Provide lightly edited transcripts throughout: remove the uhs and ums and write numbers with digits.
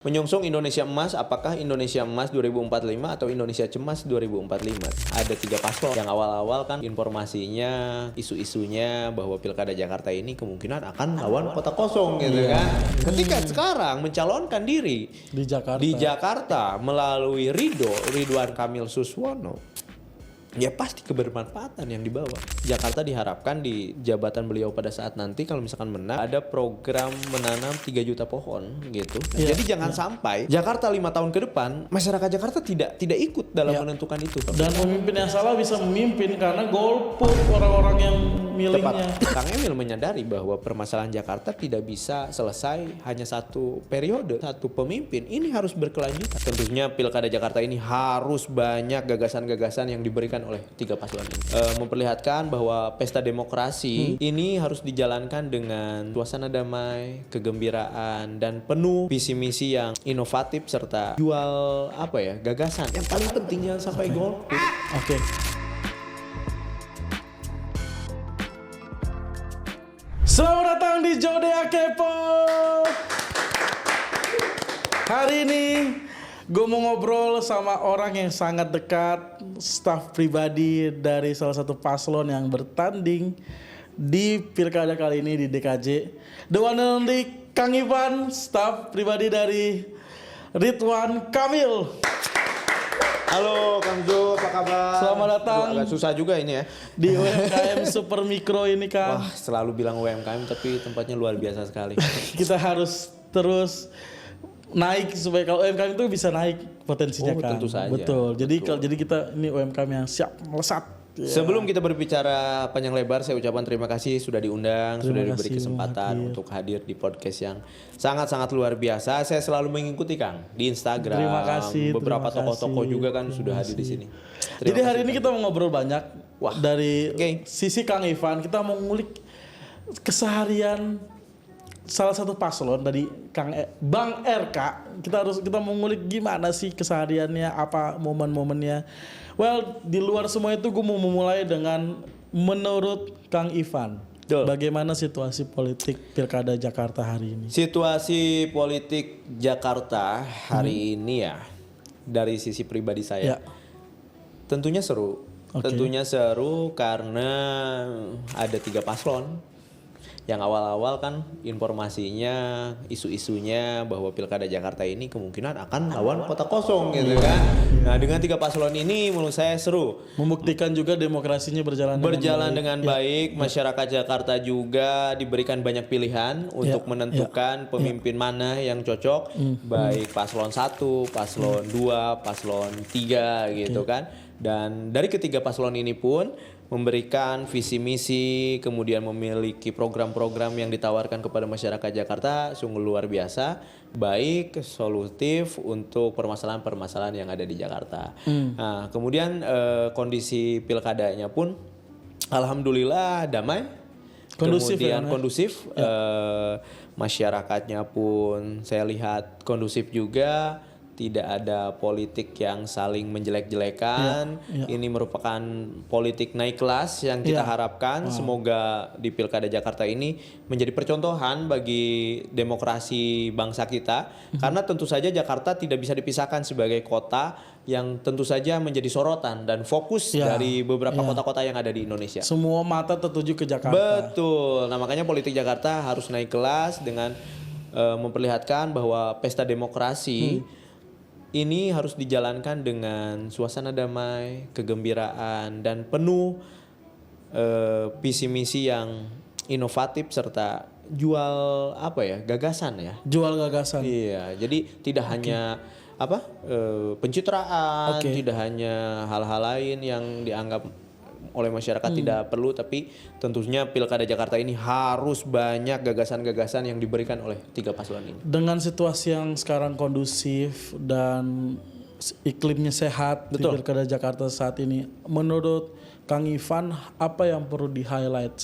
Menyongsong Indonesia Emas, apakah Indonesia Emas 2045 atau Indonesia Cemas 2045? Ada 3 paslon yang awal-awal kan informasinya, isu-isunya bahwa Pilkada Jakarta ini kemungkinan akan lawan kota kosong gitu kan. Ketika sekarang mencalonkan diri di Jakarta melalui Ridwan Kamil Suswono, ya pasti kebermanfaatan yang dibawa. Jakarta diharapkan di jabatan beliau pada saat nanti kalau misalkan menang ada program menanam 3 juta pohon gitu. Jadi jangan sampai Jakarta 5 tahun ke depan masyarakat Jakarta tidak ikut dalam menentukan itu. Dan pemimpin yang salah bisa memimpin karena golput orang-orang yang milihnya. Kang Emil menyadari bahwa permasalahan Jakarta tidak bisa selesai hanya satu periode, satu pemimpin. Ini harus berkelanjutan. Tentunya Pilkada Jakarta ini harus banyak gagasan-gagasan yang diberikan oleh 3 paslon ini. Memperlihatkan bahwa pesta demokrasi ini harus dijalankan dengan suasana damai, kegembiraan, dan penuh visi misi yang inovatif serta jual gagasan. Yang paling penting jangan sampai golput. Selamat datang di Jodea Kepo. Hari ini gue mau ngobrol sama orang yang sangat dekat, staf pribadi dari salah satu paslon yang bertanding di Pilkada kali ini di DKJ. The one and only Kang Ivan, staf pribadi dari Ridwan Kamil. Halo Kang Jo, apa kabar? Selamat datang. Agak susah juga ini ya. Di UMKM Super Mikro ini Kang. Wah, selalu bilang UMKM tapi tempatnya luar biasa sekali. Kita harus terus naik supaya kalau UMKM itu bisa naik potensinya kan. Tentu saja. Betul. Jadi kita ini UMKM yang siap melesat. Sebelum kita berbicara panjang lebar, saya ucapkan terima kasih sudah diundang, sudah diberi kesempatan untuk hadir di podcast yang sangat-sangat luar biasa. Saya selalu mengikuti Kang di Instagram. Terima kasih. Beberapa tokoh-tokoh juga kan sudah hadir di sini. Jadi hari ini kita mau ngobrol banyak. Dari sisi Kang Ivan, kita mau ngulik keseharian salah satu paslon dari Bang RK. Kita mau ngulik gimana sih kesehariannya, apa momen-momennya. Well, di luar semua itu gue mau memulai dengan menurut Kang Ivan, bagaimana situasi politik Pilkada Jakarta hari ini? Situasi politik Jakarta hari ini ya, dari sisi pribadi saya, tentunya seru. Tentunya seru karena ada 3 paslon. Yang awal-awal kan informasinya, isu-isunya bahwa Pilkada Jakarta ini kemungkinan akan lawan kota kosong gitu kan. Nah dengan 3 paslon ini menurut saya seru. Membuktikan juga demokrasinya berjalan dengan baik. Masyarakat Jakarta juga diberikan banyak pilihan untuk menentukan pemimpin mana yang cocok. Baik paslon 1, paslon 2, paslon 3 gitu kan. Dan dari ketiga paslon ini pun memberikan visi misi, kemudian memiliki program-program yang ditawarkan kepada masyarakat Jakarta sungguh luar biasa, baik, solutif untuk permasalahan-permasalahan yang ada di Jakarta. Nah, kemudian kondisi pilkadanya pun alhamdulillah damai, kondusif, masyarakatnya pun saya lihat kondusif juga. Tidak ada politik yang saling menjelek-jelekan. Ini merupakan politik naik kelas yang kita harapkan. Semoga di Pilkada Jakarta ini menjadi percontohan bagi demokrasi bangsa kita. Karena tentu saja Jakarta tidak bisa dipisahkan sebagai kota yang tentu saja menjadi sorotan dan fokus dari beberapa kota-kota yang ada di Indonesia. Semua mata tertuju ke Jakarta. Betul. Nah makanya politik Jakarta harus naik kelas dengan memperlihatkan bahwa pesta demokrasi ini harus dijalankan dengan suasana damai, kegembiraan, dan penuh visi misi yang inovatif serta jual gagasan ya. Jual gagasan. Iya, jadi tidak hanya pencitraan, tidak hanya hal-hal lain yang dianggap oleh masyarakat tidak perlu, tapi tentunya Pilkada Jakarta ini harus banyak gagasan-gagasan yang diberikan oleh 3 paslon ini. Dengan situasi yang sekarang kondusif dan iklimnya sehat di Pilkada Jakarta saat ini, menurut Kang Ivan apa yang perlu di-highlight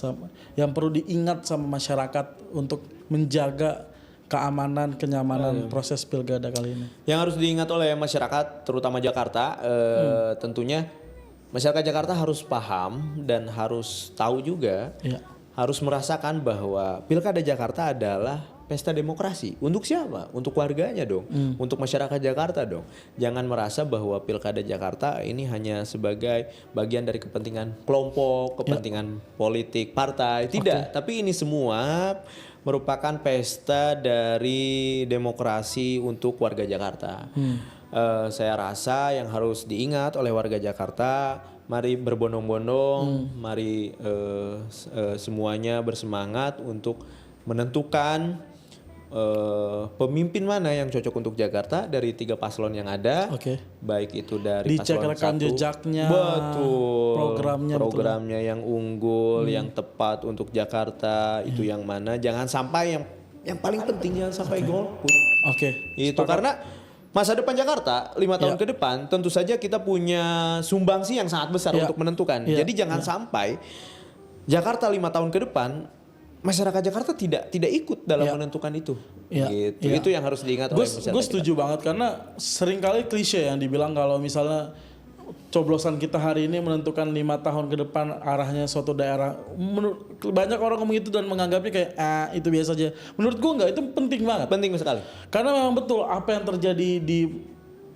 yang perlu diingat sama masyarakat untuk menjaga keamanan, kenyamanan proses Pilkada kali ini? Yang harus diingat oleh masyarakat terutama Jakarta tentunya masyarakat Jakarta harus paham dan harus tahu juga, harus merasakan bahwa Pilkada Jakarta adalah pesta demokrasi. Untuk siapa? Untuk warganya dong. Untuk masyarakat Jakarta dong. Jangan merasa bahwa Pilkada Jakarta ini hanya sebagai bagian dari kepentingan kelompok, kepentingan politik, partai. Tidak, tapi ini semua merupakan pesta dari demokrasi untuk warga Jakarta. Saya rasa yang harus diingat oleh warga Jakarta, mari berbondong-bondong, mari semuanya bersemangat untuk menentukan pemimpin mana yang cocok untuk Jakarta dari 3 paslon yang ada, baik itu dari paslon 1, jejaknya, betul, programnya yang unggul, yang tepat untuk Jakarta, itu yang mana, jangan sampai yang paling penting jangan sampai golput. Itu karena masa depan Jakarta 5 tahun ke depan tentu saja kita punya sumbangsi yang sangat besar untuk menentukan. Jadi jangan sampai Jakarta 5 tahun ke depan masyarakat Jakarta tidak ikut dalam menentukan itu. Itu yang harus diingat oleh masyarakat. Gue setuju banget karena seringkali klise yang dibilang kalau misalnya coblosan kita hari ini menentukan 5 tahun ke depan arahnya suatu daerah. Banyak orang ngomong itu dan menganggapnya kayak itu biasa aja. Menurut gue enggak, itu penting banget. Penting sekali. Karena memang betul apa yang terjadi di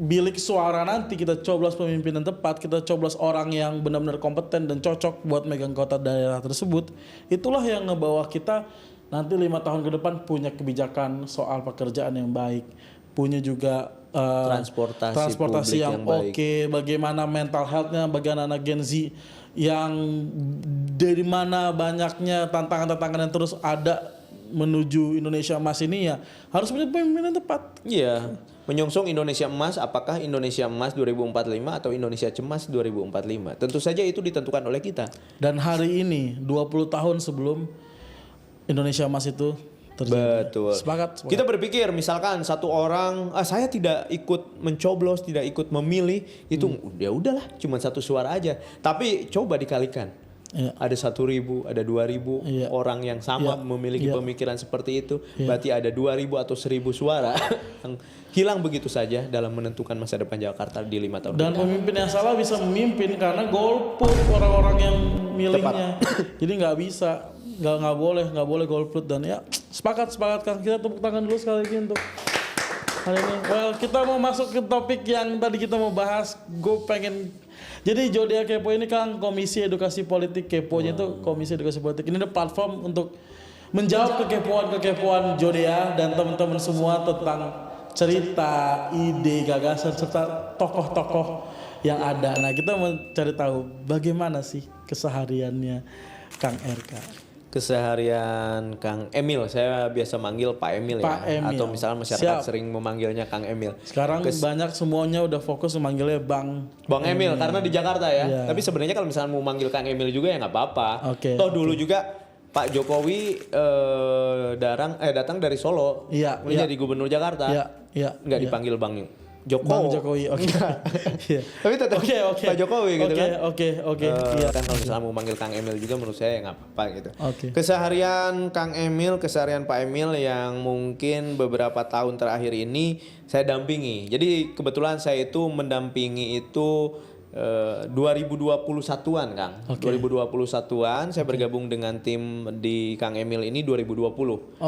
bilik suara nanti, kita coblos pemimpin yang tepat, kita coblos orang yang benar-benar kompeten dan cocok buat megang kota daerah tersebut. Itulah yang ngebawa kita nanti 5 tahun ke depan punya kebijakan soal pekerjaan yang baik, punya juga transportasi yang oke, bagaimana mental health-nya, bagaimana Gen Z yang dari mana banyaknya tantangan-tantangan yang terus ada menuju Indonesia Emas ini, ya harus punya pemimpin yang tepat. Iya, menyongsong Indonesia Emas, apakah Indonesia Emas 2045 atau Indonesia Cemas 2045? Tentu saja itu ditentukan oleh kita. Dan hari ini 20 tahun sebelum Indonesia Emas itu terjadi. Betul. Sepakat. Kita berpikir misalkan satu orang, saya tidak ikut mencoblos, tidak ikut memilih, itu ya udahlah, cuma 1 suara aja. Tapi coba dikalikan. Ada 1.000, ada 2.000 orang yang sama memiliki pemikiran seperti itu. Berarti ada 2.000 atau 1.000 suara yang hilang begitu saja dalam menentukan masa depan Jakarta di 5 tahun. Dan pemimpin yang salah bisa memimpin karena golput orang-orang yang milihnya. Jadi nggak bisa, nggak boleh golput. Dan ya sepakat kan, kita tepuk tangan dulu sekali lagi untuk hari ini. Well, kita mau masuk ke topik yang tadi kita mau bahas. Gue pengen, jadi Jodia Kepo ini kan Komisi Edukasi Politik, Keponya itu Komisi Edukasi Politik. Ini ada platform untuk menjawab kekepoan Jodia dan teman-teman semua tentang cerita, ide, gagasan serta tokoh-tokoh yang ada. Nah, kita mau cari tahu bagaimana sih kesehariannya Kang RK. Keseharian Kang Emil, saya biasa manggil Pak Emil Pak ya. Emil. Atau misalnya masyarakat sering memanggilnya Kang Emil. Sekarang banyak semuanya udah fokus memanggilnya Bang Emil karena di Jakarta ya. Tapi sebenarnya kalau misalnya mau manggil Kang Emil juga ya nggak apa-apa. Toh dulu juga Pak Jokowi datang dari Solo, jadi gubernur Jakarta, nggak dipanggil Bang Jokowi, tapi tetap Pak Jokowi gitu kan. Kan kalau misalnya mau manggil Kang Emil juga menurut saya ya nggak apa-apa gitu. Keseharian Kang Emil, keseharian Pak Emil yang mungkin beberapa tahun terakhir ini saya dampingi. Jadi kebetulan saya itu mendampingi itu 2021-an Kang. 2021-an saya bergabung dengan tim di Kang Emil ini 2020.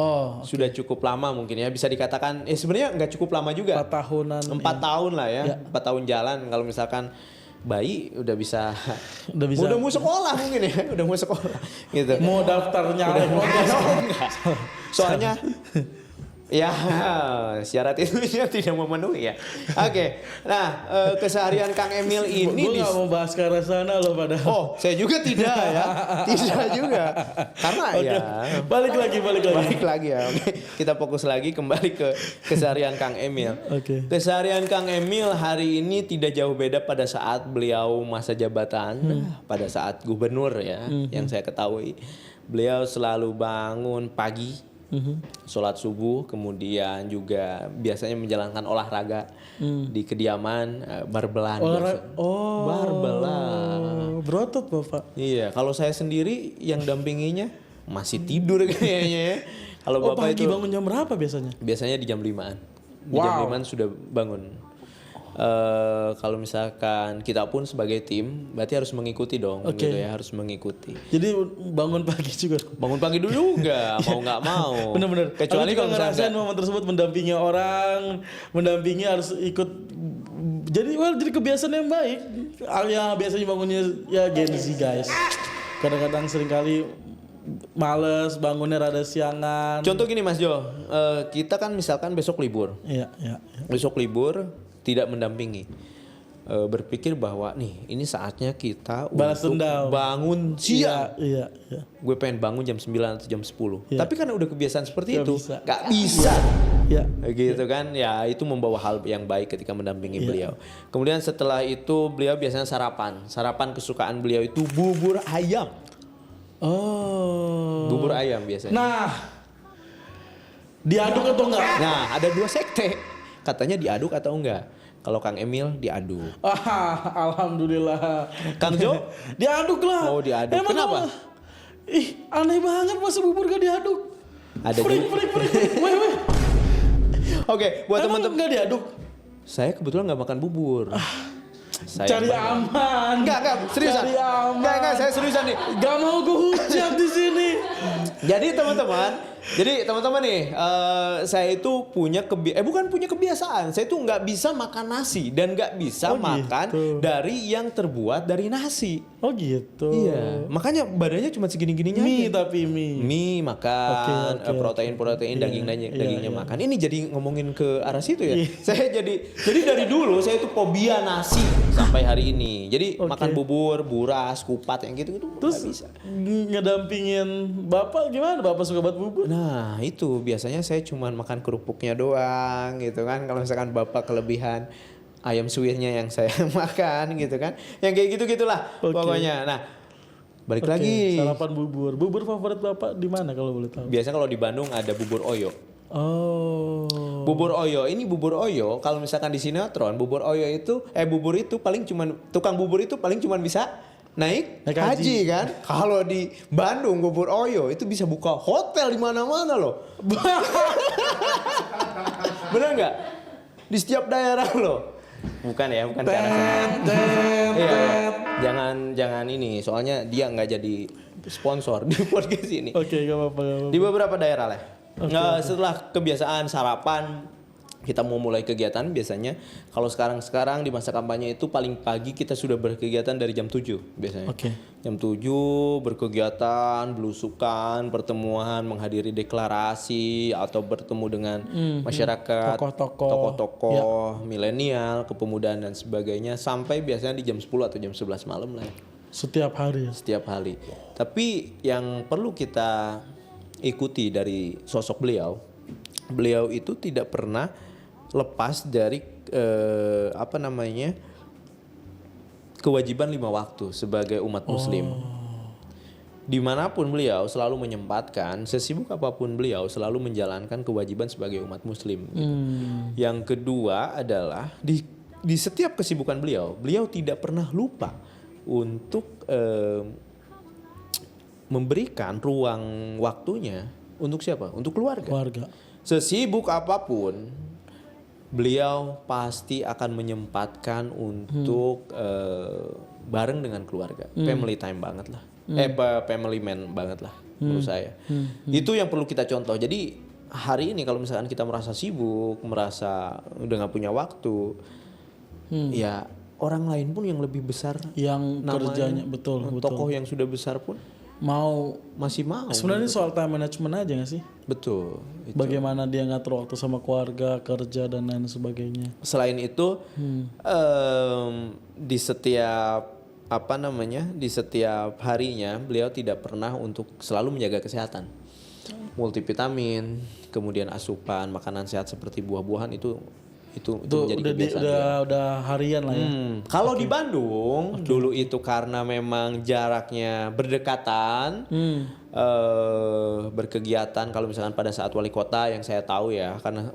Sudah cukup lama mungkin ya, bisa dikatakan sebenarnya nggak cukup lama juga. 4 tahunan. 4 tahun lah ya. 4 tahun jalan. Kalau misalkan bayi udah mau sekolah mungkin ya, udah mau sekolah gitu. Mau daftar nyalek enggak. Soalnya ya, syarat itu tidak memenuhi ya. Nah keseharian Kang Emil ini. Gue nggak mau bahas ke arah sana loh padahal. Saya juga tidak ya, tidak juga. Karena ya. Balik lagi ya. Kita fokus lagi kembali ke keseharian Kang Emil. Keseharian Kang Emil hari ini tidak jauh beda pada saat beliau masa jabatan, pada saat gubernur ya, yang saya ketahui. Beliau selalu bangun pagi. Sholat subuh, kemudian juga biasanya menjalankan olahraga di kediaman, barbelan. Barbelan. Berotot Bapak. Iya, kalau saya sendiri yang dampinginya masih tidur kayaknya ya. Kalau Bapak pagi itu bangun jam berapa biasanya? Biasanya di jam 5-an. Di jam 5-an sudah bangun. Kalau misalkan kita pun sebagai tim, berarti harus mengikuti dong, gitu ya, harus mengikuti. Jadi bangun pagi juga. Bangun pagi dulu juga, mau nggak mau. Bener-bener. Kecuali kalau ngerasain momen tersebut mendampingi orang, mendampingi harus ikut. Jadi kebiasaan yang baik. Yang biasanya bangunnya ya Gen Z guys. Kadang-kadang seringkali males bangunnya rada siangan. Contoh gini Mas Jo, kita kan misalkan besok libur. Iya. Besok libur tidak mendampingi. Berpikir bahwa nih ini saatnya kita balas untuk dendam. bangun siang. Iya. Gue pengen bangun jam 9 atau jam 10. Iya. Tapi karena udah kebiasaan seperti itu, bisa. gak bisa. Iya. Gitu kan. Ya itu membawa hal yang baik ketika mendampingi beliau. Kemudian setelah itu beliau biasanya sarapan. Sarapan kesukaan beliau itu bubur ayam. Oh. Bubur ayam biasanya. Nah, diaduk atau enggak? Nah, ada 2 sekte. Katanya diaduk atau enggak. Kalau Kang Emil diaduk. Alhamdulillah. Kang Jo? Diaduk lah. Oh, diaduk. Emang Kenapa? Aneh banget masa bubur gak diaduk. Ada Freak. Weh. Oke, buat Emang teman-teman. gak diaduk? Saya kebetulan nggak makan bubur. Saya Cari aman. Enggak, seriusan. Cari aman. Enggak, saya seriusan nih. Gak mau gue hujat di sini. Jadi teman-teman nih, saya itu bukan punya kebiasaan. Saya itu nggak bisa makan nasi dan nggak bisa makan dari yang terbuat dari nasi. Oh gitu. Iya, makanya badannya cuma segini-gininya Mie aja. tapi mie. Makan, Oke. protein, dagingnya Iya. makan. Ini jadi ngomongin ke arah situ ya. Saya jadi dari dulu saya itu fobia nasi sampai hari ini. Jadi makan bubur, buras, kupat yang gitu Terus nggak bisa. ngedampingin bapak gimana? Bapak suka banget bubur? Nah itu biasanya saya cuma makan kerupuknya doang gitu kan. Kalau misalkan bapak kelebihan ayam suwirnya yang saya makan gitu kan. Yang kayak gitu-gitulah pokoknya. Nah balik lagi. Sarapan bubur. Bubur favorit bapak di mana kalau boleh tahu? Biasanya kalau di Bandung ada bubur Oyo. Oh. Bubur Oyo ini kalau misalkan di sinetron bubur itu paling cuman tukang bubur itu paling cuman bisa naik haji kan. Kalau di Bandung bubur Oyo itu bisa buka hotel di mana-mana loh. Bener nggak? Di setiap daerah loh. Bukan ke arah sana. Iya. Jangan ini, soalnya dia nggak jadi sponsor di podcast ini. Oke, gak apa-apa. Di beberapa daerah lah. Setelah kebiasaan sarapan, kita mau mulai kegiatan biasanya. Kalau sekarang di masa kampanye itu paling pagi kita sudah berkegiatan dari jam 7 biasanya. Jam 7 berkegiatan, belusukan, pertemuan, menghadiri deklarasi atau bertemu dengan masyarakat, tokoh-tokoh milenial, kepemudaan dan sebagainya sampai biasanya di jam 10 atau jam 11 malam lah. Setiap hari. Tapi yang perlu kita ikuti dari sosok beliau itu tidak pernah lepas dari kewajiban 5 waktu sebagai umat muslim. Dimanapun beliau selalu menyempatkan, sesibuk apapun beliau selalu menjalankan kewajiban sebagai umat muslim. Yang kedua adalah di setiap kesibukan beliau tidak pernah lupa untuk memberikan ruang waktunya untuk siapa? Untuk keluarga. Sesibuk apapun, beliau pasti akan menyempatkan untuk bareng dengan keluarga. Family time banget lah. Family man banget lah menurut saya. Itu yang perlu kita contoh. Jadi hari ini kalau misalkan kita merasa sibuk, merasa udah gak punya waktu, ya orang lain pun yang lebih besar yang kerjanya betul. Tokoh yang sudah besar pun masih mau. Sebenarnya soal time management aja gak sih? Betul. Itu. Bagaimana dia ngatur waktu sama keluarga, kerja dan lain sebagainya. Selain itu di setiap harinya beliau tidak pernah untuk selalu menjaga kesehatan. Multivitamin, kemudian asupan makanan sehat seperti buah-buahan itu menjadi kebiasaan udah harian lah ya. Kalau di Bandung dulu itu karena memang jaraknya berdekatan, berkegiatan kalau misalkan pada saat wali kota yang saya tahu ya, karena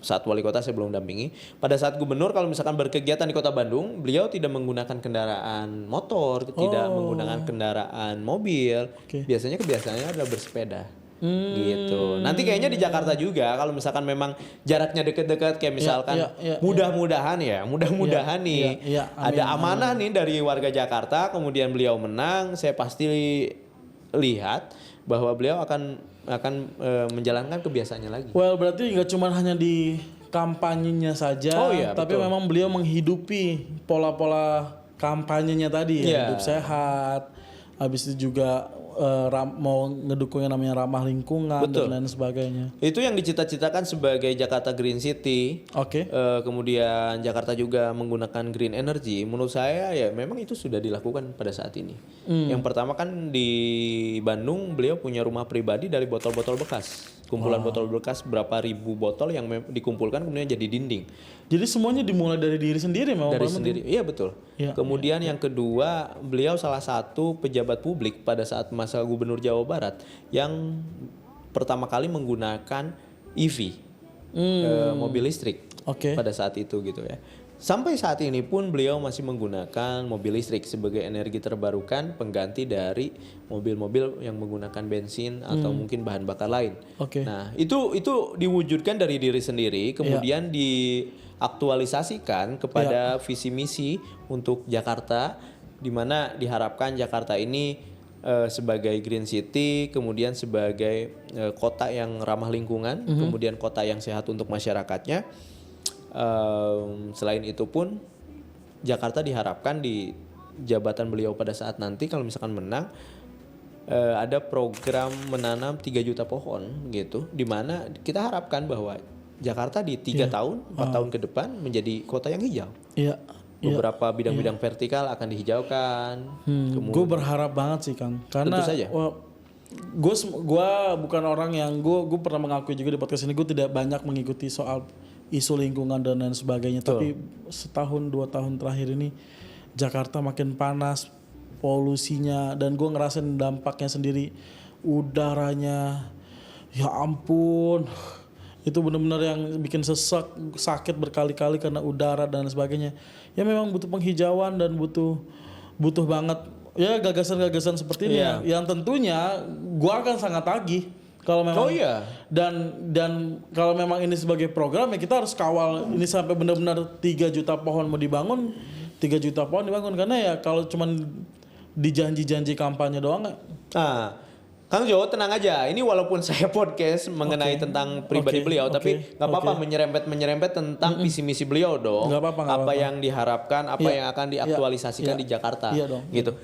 saat wali kota saya belum dampingi. Pada saat gubernur kalau misalkan berkegiatan di kota Bandung, beliau tidak menggunakan kendaraan motor, tidak menggunakan kendaraan mobil. Biasanya kebiasaannya adalah bersepeda. Gitu. Nanti kayaknya di Jakarta juga kalau misalkan memang jaraknya deket-deket kayak misalkan mudah-mudahan nih ada amanah nih dari warga Jakarta, kemudian beliau menang, saya pasti lihat bahwa beliau akan menjalankan kebiasaannya lagi. Well, berarti nggak cuma hanya di kampanyenya saja, tapi betul. Memang beliau menghidupi pola-pola kampanyenya tadi, hidup sehat, habis itu juga mau ngedukung yang namanya ramah lingkungan dan lain sebagainya. Itu yang dicita-citakan sebagai Jakarta Green City. Kemudian Jakarta juga menggunakan green energy. Menurut saya ya memang itu sudah dilakukan pada saat ini. Yang pertama kan di Bandung beliau punya rumah pribadi dari botol-botol bekas. Kumpulan botol bekas berapa ribu botol yang dikumpulkan kemudian jadi dinding. Jadi semuanya dimulai dari diri sendiri memang. Dari sendiri, iya betul. Kemudian yang kedua, beliau salah satu pejabat publik pada saat masa Gubernur Jawa Barat yang pertama kali menggunakan EV, mobil listrik pada saat itu gitu ya. Sampai saat ini pun beliau masih menggunakan mobil listrik sebagai energi terbarukan pengganti dari mobil-mobil yang menggunakan bensin atau mungkin bahan bakar lain. Nah, itu diwujudkan dari diri sendiri, kemudian diaktualisasikan kepada visi misi untuk Jakarta, di mana diharapkan Jakarta ini sebagai green city, kemudian sebagai kota yang ramah lingkungan, kemudian kota yang sehat untuk masyarakatnya. Selain itu pun Jakarta diharapkan di jabatan beliau pada saat nanti kalau misalkan menang ada program menanam 3 juta pohon gitu, di mana kita harapkan bahwa Jakarta di 3 tahun 4 tahun ke depan menjadi kota yang hijau. Beberapa bidang-bidang vertikal akan dihijaukan. Gue berharap banget sih Kang, karena gue bukan orang yang gue pernah mengakui juga di podcast ini, gue tidak banyak mengikuti soal isu lingkungan dan lain sebagainya. Tapi setahun 2 tahun terakhir ini Jakarta makin panas polusinya, dan gue ngerasain dampaknya sendiri. Udaranya ya ampun, itu benar-benar yang bikin sesak, sakit berkali-kali karena udara dan sebagainya. Ya memang butuh penghijauan dan butuh banget ya gagasan-gagasan seperti ini yang tentunya gue akan sangat tagih kalau memang dan kalau memang ini sebagai program ya kita harus kawal ini sampai benar-benar 3 juta pohon mau dibangun, 3 juta pohon dibangun, karena ya kalau cuman dijanji-janji kampanye doang. Kang Jo, tenang aja. Ini walaupun saya podcast mengenai tentang pribadi beliau, tapi nggak apa-apa menyerempet tentang visi misi beliau dong. Apa yang diharapkan, apa yang akan diaktualisasikan di Jakarta, gitu.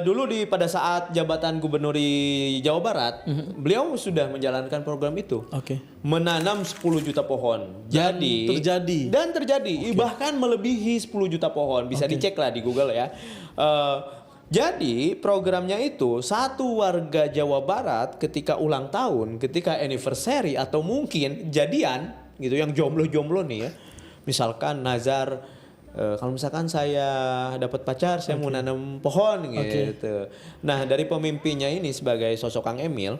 Dulu pada saat jabatan Gubernur di Jawa Barat, beliau sudah menjalankan program itu, menanam 10 juta pohon. Dan terjadi, bahkan melebihi 10 juta pohon. Bisa dicek lah di Google ya. Jadi programnya itu satu warga Jawa Barat ketika ulang tahun, ketika anniversary atau mungkin jadian gitu, yang jomblo-jomblo nih ya. Misalkan nazar, kalau misalkan saya dapat pacar saya mau nanam pohon gitu. Nah dari pemimpinnya ini sebagai sosok Kang Emil,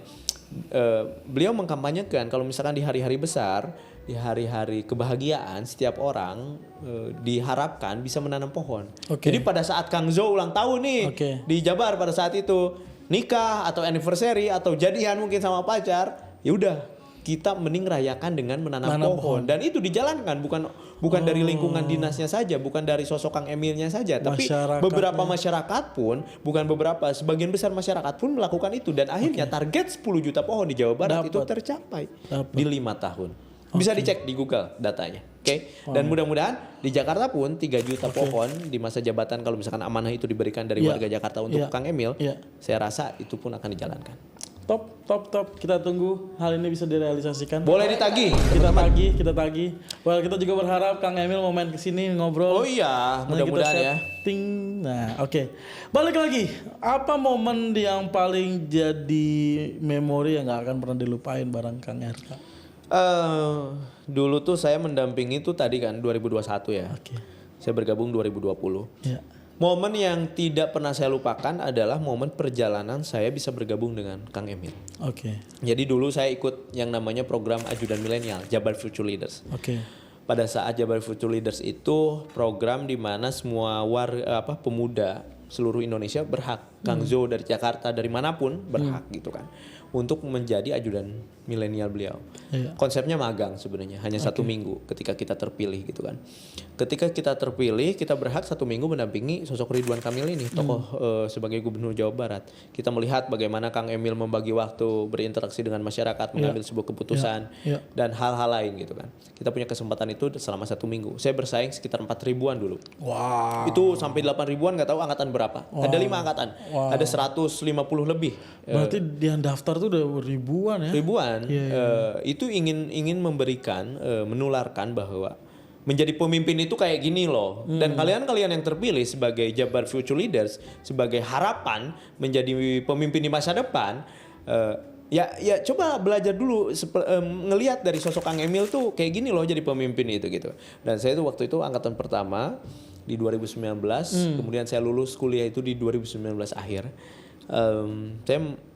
beliau mengkampanyekan kalau misalkan di hari-hari besar, di hari-hari kebahagiaan setiap orang diharapkan bisa menanam pohon. Jadi pada saat Kang Zo ulang tahun nih di Jabar, pada saat itu nikah atau anniversary atau jadian mungkin sama pacar, ya udah kita mending rayakan dengan menanam pohon. Dan itu dijalankan bukan dari lingkungan dinasnya saja, bukan dari sosok Kang Emilnya saja, tapi beberapa masyarakat pun, bukan beberapa, sebagian besar masyarakat pun melakukan itu, dan akhirnya target 10 juta pohon di Jawa Barat itu tercapai di 5 tahun. Bisa dicek di Google datanya. Dan mudah-mudahan di Jakarta pun 3 juta pohon di masa jabatan kalau misalkan amanah itu diberikan dari warga Jakarta untuk Kang Emil, saya rasa itu pun akan dijalankan. Top. Kita tunggu hal ini bisa direalisasikan. Boleh ditagih. Kita tagih. Well, kita juga berharap Kang Emil mau main kesini ngobrol. Oh iya, mudah-mudahan ya. Nah, balik lagi. Apa momen yang paling jadi memori yang gak akan pernah dilupain bareng Kang RK? Dulu tuh saya mendampingi itu tadi kan 2021 ya. Saya bergabung 2020. Momen yang tidak pernah saya lupakan adalah momen perjalanan saya bisa bergabung dengan Kang Emil. Jadi dulu saya ikut yang namanya program Ajudan Milenial, Jabar Future Leaders. Pada saat Jabar Future Leaders itu program di mana semua pemuda seluruh Indonesia berhak Kang Zo dari Jakarta, dari manapun berhak gitu kan untuk menjadi ajudan milenial beliau. Iya. Konsepnya magang sebenarnya, hanya 1 minggu ketika kita terpilih gitu kan. Ketika kita terpilih, kita berhak 1 minggu mendampingi sosok Ridwan Kamil ini, tokoh sebagai Gubernur Jawa Barat. Kita melihat bagaimana Kang Emil membagi waktu, berinteraksi dengan masyarakat, mengambil sebuah keputusan dan hal-hal lain gitu kan. Kita punya kesempatan itu selama 1 minggu. Saya bersaing sekitar 4 ribuan dulu. Wow. Itu sampai 8 ribuan nggak tahu angkatan berapa. Ada 5 angkatan. Ada 150 lebih. Berarti yang daftar tuh udah ribuan ya? Ribuan. Itu ingin memberikan, menularkan bahwa menjadi pemimpin itu kayak gini loh. Dan kalian yang terpilih sebagai Jabar Future Leaders, sebagai harapan menjadi pemimpin di masa depan, ya coba belajar dulu ngelihat dari sosok Kang Emil tuh kayak gini loh jadi pemimpin itu gitu. Dan saya tuh waktu itu angkatan pertama di 2019, kemudian saya lulus kuliah itu di 2019 akhir.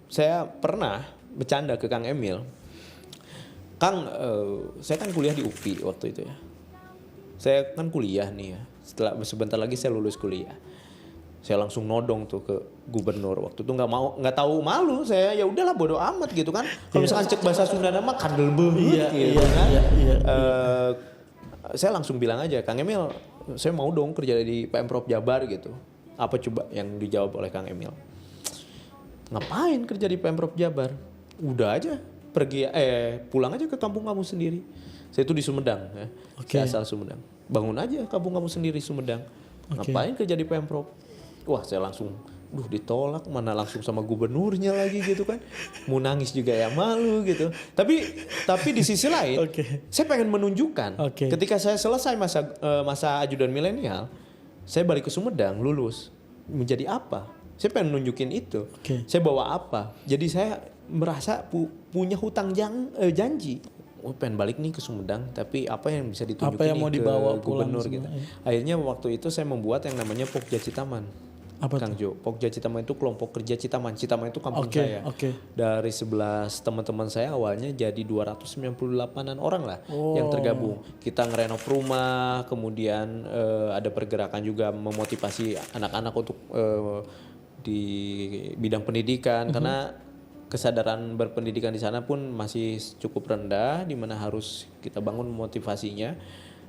Saya pernah bercanda ke Kang Emil, Kang, saya kan kuliah di UPI waktu itu ya. Saya kan kuliah nih ya. Sebentar lagi saya lulus kuliah. Saya langsung nodong tuh ke gubernur waktu itu, nggak tahu malu saya, ya udahlah bodo amat gitu kan. Kalau misalkan cek bahasa Sunda mah kandel banget gitu kan. Saya langsung bilang aja, Kang Emil, saya mau dong kerja di Pemprov Jabar gitu. Apa coba yang dijawab oleh Kang Emil? Ngapain kerja di Pemprov Jabar? Udah aja pulang aja ke kampung kamu sendiri. Saya itu di Sumedang ya. Saya asal Sumedang. Bangun aja kampung kamu sendiri Sumedang. Ngapain kerja di Pemprov? Wah, saya langsung ditolak, mana langsung sama gubernurnya lagi gitu kan. Mau nangis juga ya malu gitu. Tapi di sisi lain saya pengen menunjukkan ketika saya selesai masa ajudan milenial, saya balik ke Sumedang lulus menjadi apa? Saya pengen nunjukin itu. Saya bawa apa? Jadi saya merasa punya hutang janji. Pengen balik nih ke Sumedang, tapi apa yang bisa ditunjukin apa yang mau dibawa ke gubernur gitu. Akhirnya waktu itu saya membuat yang namanya Pokja Citaman. Kang Jo, Pokja Citaman itu kelompok kerja Citaman. Citaman itu kampung saya. Dari 11 teman-teman saya awalnya jadi 298-an orang lah yang tergabung. Kita ngerenov rumah, kemudian ada pergerakan juga memotivasi anak-anak untuk di bidang pendidikan karena kesadaran berpendidikan di sana pun masih cukup rendah, di mana harus kita bangun motivasinya.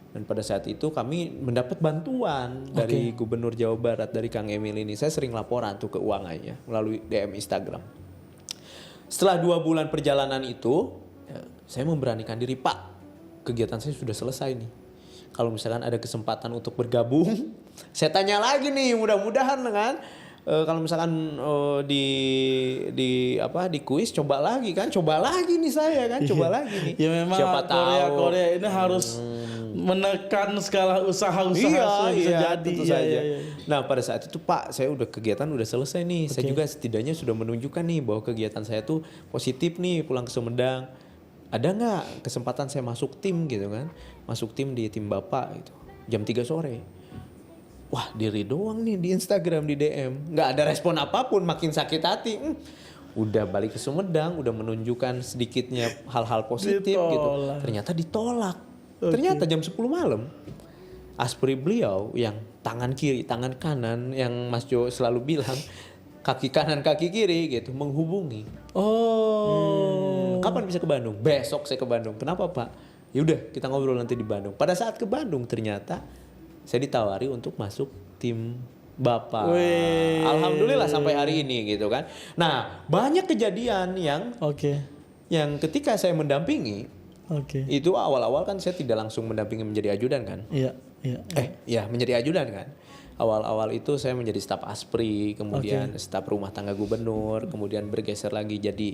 Dan pada saat itu kami mendapat bantuan dari Gubernur Jawa Barat, dari Kang Emil ini. Saya sering laporan tuh keuangannya melalui DM Instagram. Setelah 2 bulan perjalanan itu, saya memberanikan diri, Pak, kegiatan saya sudah selesai nih. Kalau misalkan ada kesempatan untuk bergabung, saya tanya lagi nih, mudah-mudahan kan. Kalau misalkan di kuis coba lagi nih saya kan, coba lagi nih. Ya memang siapa tahu Korea ini harus menekan skala usaha-usaha bisa jadi. Tentu saja. Nah pada saat itu Pak, saya kegiatan udah selesai nih. Saya juga setidaknya sudah menunjukkan nih bahwa kegiatan saya tuh positif nih pulang ke Sumedang. Ada nggak kesempatan saya masuk tim gitu kan? Masuk tim di tim Bapak gitu. Jam 3 sore. Wah, diri doang nih di Instagram, di DM. Nggak ada respon apapun, makin sakit hati. Udah balik ke Sumedang, udah menunjukkan sedikitnya hal-hal positif gitu. Ternyata ditolak. Ternyata jam 10 malam. Aspri beliau yang tangan kiri, tangan kanan, yang Mas Jo selalu bilang, kaki kanan, kaki kiri gitu, menghubungi. Kapan bisa ke Bandung? Besok saya ke Bandung. Kenapa Pak? Ya udah, kita ngobrol nanti di Bandung. Pada saat ke Bandung ternyata saya ditawari untuk masuk tim Bapak. Alhamdulillah sampai hari ini gitu kan. Nah, banyak kejadian yang ketika saya mendampingi, itu awal-awal kan saya tidak langsung mendampingi menjadi ajudan kan. Menjadi ajudan kan. Awal-awal itu saya menjadi staf Aspri, kemudian staf rumah tangga gubernur, kemudian bergeser lagi jadi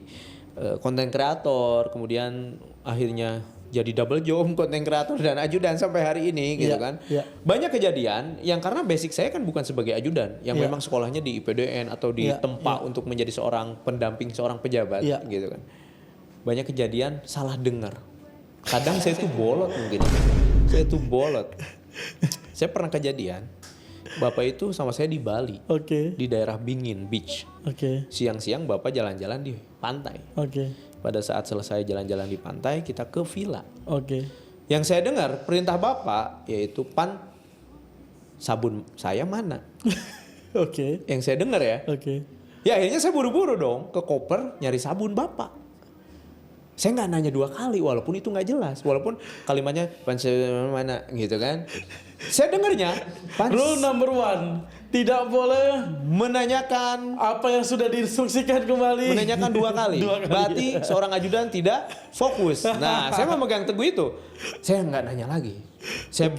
konten kreator, kemudian akhirnya jadi double job konten kreator dan ajudan sampai hari ini gitu kan. Banyak kejadian yang karena basic saya kan bukan sebagai ajudan, yang memang sekolahnya di IPDN atau di tempat untuk menjadi seorang pendamping seorang pejabat gitu kan. Banyak kejadian salah dengar. Kadang saya tuh bolot mungkin. Saya pernah kejadian Bapak itu sama saya di Bali. Di daerah Bingin Beach. Siang-siang Bapak jalan-jalan di pantai. Pada saat selesai jalan-jalan di pantai, kita ke villa. Yang saya dengar perintah Bapak yaitu sabun saya mana? Oke. Yang saya dengar ya. Oke. Ya akhirnya saya buru-buru dong ke koper nyari sabun bapak. Saya nggak nanya 2 kali walaupun itu nggak jelas. Walaupun kalimatnya mana gitu kan. Saya dengarnya. Rule number 1. Tidak boleh menanyakan apa yang sudah diinstruksikan kembali. Menanyakan 2 kali. 2 kali. Berarti seorang ajudan tidak fokus. Nah saya memegang teguh itu. Saya nggak nanya lagi. Saya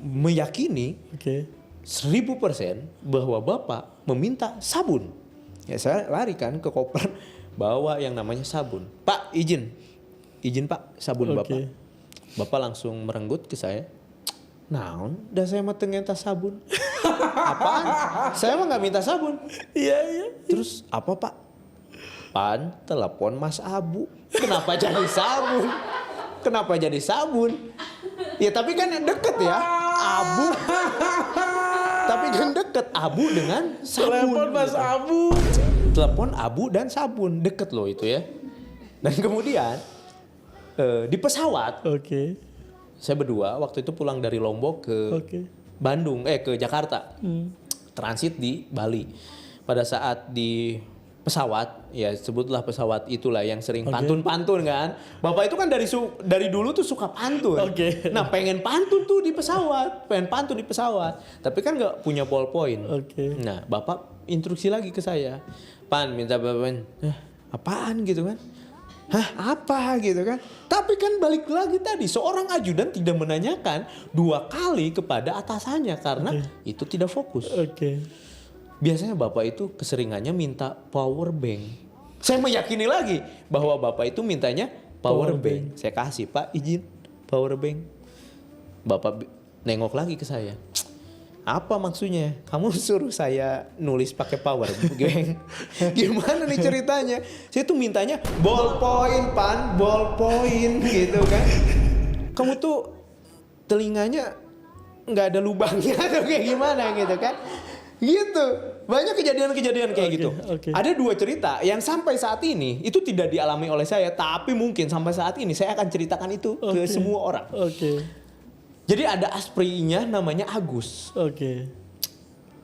meyakini 1000% bahwa bapak meminta sabun. Ya saya lari kan ke koper bawa yang namanya sabun. Pak izin pak sabun bapak. Bapak langsung merenggut ke saya. Naon, dah saya mah ternyata sabun. Apaan? Saya mah nggak minta sabun. Iya. Terus apa pak? Pan telepon Mas Abu. Kenapa jadi sabun? Kenapa jadi sabun? Ya tapi kan deket ya. Abu. Tapi kan deket Abu dengan sabun. Telepon Mas gitu. Abu. Telepon Abu dan sabun, deket loh itu ya. Dan kemudian di pesawat, saya berdua waktu itu pulang dari Lombok ke Bandung, ke Jakarta, transit di Bali. Pada saat di pesawat, ya sebutlah pesawat itulah yang sering pantun-pantun kan. Bapak itu kan dari dulu tuh suka pantun. Nah pengen pantun tuh di pesawat, tapi kan nggak punya ballpoint. Nah bapak instruksi lagi ke saya. Pan minta bapak, apaan gitu kan? Hah apa gitu kan? Tapi kan balik lagi tadi seorang ajudan tidak menanyakan 2 kali kepada atasannya karena itu tidak fokus. Biasanya bapak itu keseringannya minta power bank. Saya meyakini lagi bahwa bapak itu mintanya power bank. Saya kasih pak izin power bank. Bapak nengok lagi ke saya. Apa maksudnya? Kamu suruh saya nulis pakai power bank. Gimana nih ceritanya? Saya tuh mintanya ballpoint pan, ballpoint gitu kan. Kamu tuh telinganya nggak ada lubangnya atau kayak gimana gitu kan? Gitu. Banyak kejadian-kejadian kayak gitu. Ada 2 cerita yang sampai saat ini itu tidak dialami oleh saya, tapi mungkin sampai saat ini saya akan ceritakan itu ke semua orang. Jadi ada asprinya namanya Agus.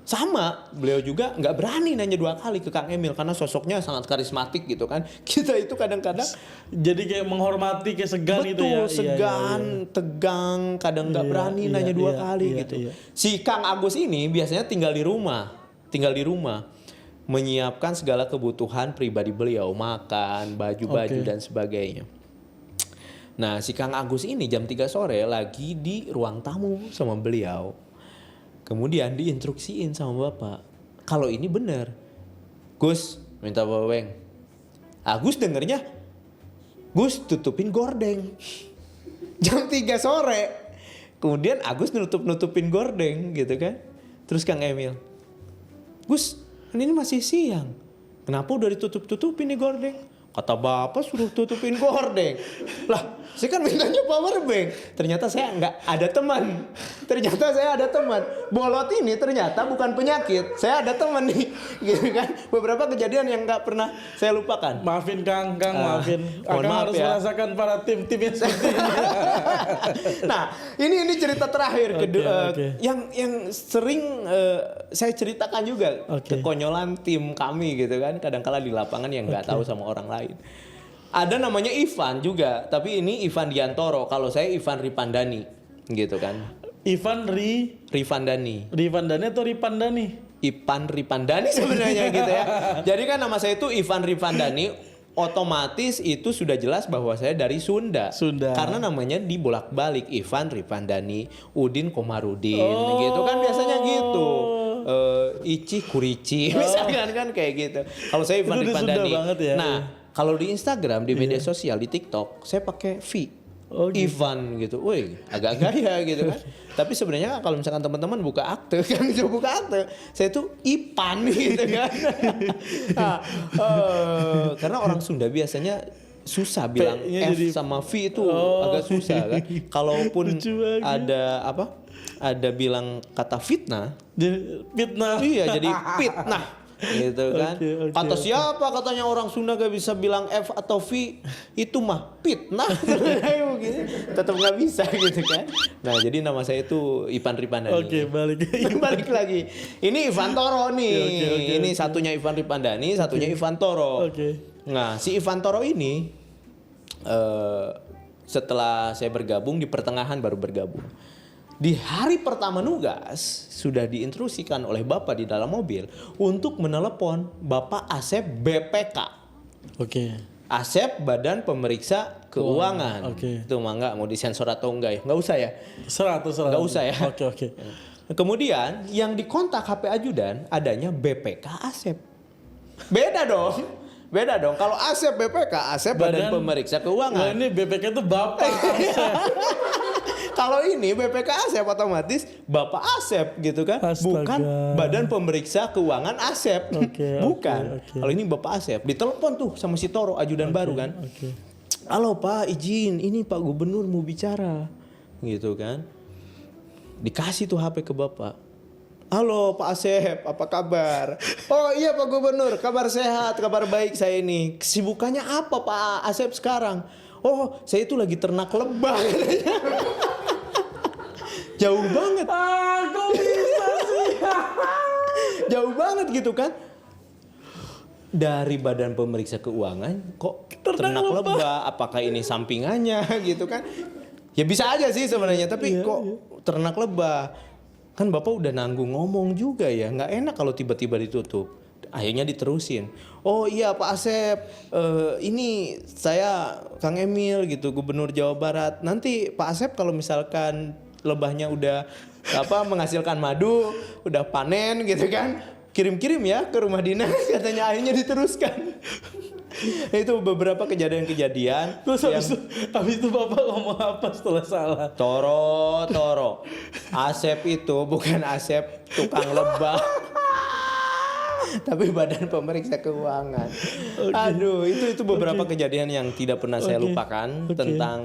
Sama, beliau juga nggak berani nanya 2 kali ke Kang Emil karena sosoknya sangat karismatik gitu kan. Kita itu kadang-kadang jadi kayak menghormati, kayak segan gitu ya. Segan, tegang, kadang nggak berani nanya 2 kali gitu. Si Kang Agus ini biasanya tinggal di rumah, menyiapkan segala kebutuhan pribadi beliau, makan, baju-baju dan sebagainya. Nah si Kang Agus ini jam 3 sore lagi di ruang tamu sama beliau. Kemudian diinstruksiin sama bapak. Kalau ini benar. Gus minta baweng. Agus dengernya. Gus tutupin gordeng. Jam 3 sore. Kemudian Agus nutupin gordeng gitu kan. Terus Kang Emil. Gus ini masih siang. Kenapa udah ditutup-tutupin nih gordeng? Kata bapak suruh tutupin gordeng. Lah, saya kan mintanya power bank. Ternyata saya nggak ada teman. Bolot ini ternyata bukan penyakit. Saya ada teman nih. Gitu kan. Beberapa kejadian yang nggak pernah saya lupakan. Maafin Kang, maafin. Akang harus ya. merasakan para tim-tim yang seperti ini. Nah, ini cerita terakhir yang sering saya ceritakan juga kekonyolan tim kami gitu kan. Kadang-kala di lapangan yang nggak tahu sama orang lain. Ada namanya Ivan juga, tapi ini Ivan Diantoro. Kalau saya Ivan Ripandani, gitu kan. Ivan Rivandani. Rivandani atau Ripandani? Ivan Ripandani sebenarnya gitu ya. Jadi kan nama saya itu Ivan Rivandani. Otomatis itu sudah jelas bahwa saya dari Sunda. Karena namanya dibolak-balik Ivan Ripandani, Udin Komarudin, gitu kan biasanya gitu. Ici Kurici, misalkan kan kayak gitu. Kalau saya Ivan Ripandani. Ya, nah, kalau di Instagram, di media sosial, di TikTok, saya pakai V. Ivan gitu, woi agak gaya gitu kan. Tapi sebenarnya kalau misalkan teman-teman buka akte, kan buka akte, saya tuh Ipan gitu kan. Karena orang Sunda biasanya susah bilang F sama V itu agak susah kan. Kalaupun ada bilang kata fitnah. Fitnah. Iya jadi fitnah. gitu kan. Kata siapa katanya orang Sunda gak bisa bilang F atau V, itu mah fitnah. Tetap gak bisa gitu kan. Nah jadi nama saya itu Ivan Ripandani. Oke, balik lagi. Ini Ivan Toro nih. Ini satunya Ivan Ripandani, satunya Ivan Toro. Nah si Ivan Toro ini setelah saya bergabung di pertengahan baru bergabung. Di hari pertama nugas sudah diinstruksikan oleh Bapak di dalam mobil untuk menelepon Bapak Asep BPK. Asep Badan Pemeriksa Keuangan. Itu mah nggak mau disensor atau enggak ya? Nggak usah ya? Terserah. Nggak usah ya? Kemudian yang dikontak HP ajudan adanya BPK Asep. Beda dong. Kalau Asep BPK, Asep Badan Pemeriksa Keuangan. Nah ini BPK itu Bapak Asep. Kalau ini BPK Asep otomatis Bapak Asep gitu kan. Bukan Badan Pemeriksa Keuangan Asep. Bukan. Kalau ini Bapak Asep. Ditelepon tuh sama si Toro ajudan baru kan. Halo Pak, izin, ini Pak Gubernur mau bicara. Gitu kan. Dikasih tuh HP ke Bapak. Halo Pak Asep, apa kabar? Oh iya Pak Gubernur, kabar sehat, kabar baik saya ini. Kesibukannya apa Pak Asep sekarang? Oh, saya itu lagi ternak lebah. Jauh banget. Kok bisa sih? Jauh banget gitu kan. Dari Badan Pemeriksa Keuangan kok ternak lebah. Apakah ini sampingannya gitu kan. Ya bisa aja sih sebenarnya. Tapi kok ternak lebah. Kan Bapak udah nanggung ngomong juga ya. Nggak enak kalau tiba-tiba ditutup. Akhirnya diterusin. Oh iya Pak Asep, ini saya Kang Emil gitu, Gubernur Jawa Barat. Nanti Pak Asep kalau misalkan lebahnya udah menghasilkan madu, udah panen gitu kan, kirim-kirim ya ke rumah dinas. Katanya akhirnya diteruskan. Itu beberapa kejadian-kejadian. Terus habis itu Bapak ngomong apa setelah salah? Toro. Asep itu bukan Asep tukang lebah. Tapi Badan Pemeriksa Keuangan. Aduh, itu beberapa kejadian yang tidak pernah saya lupakan tentang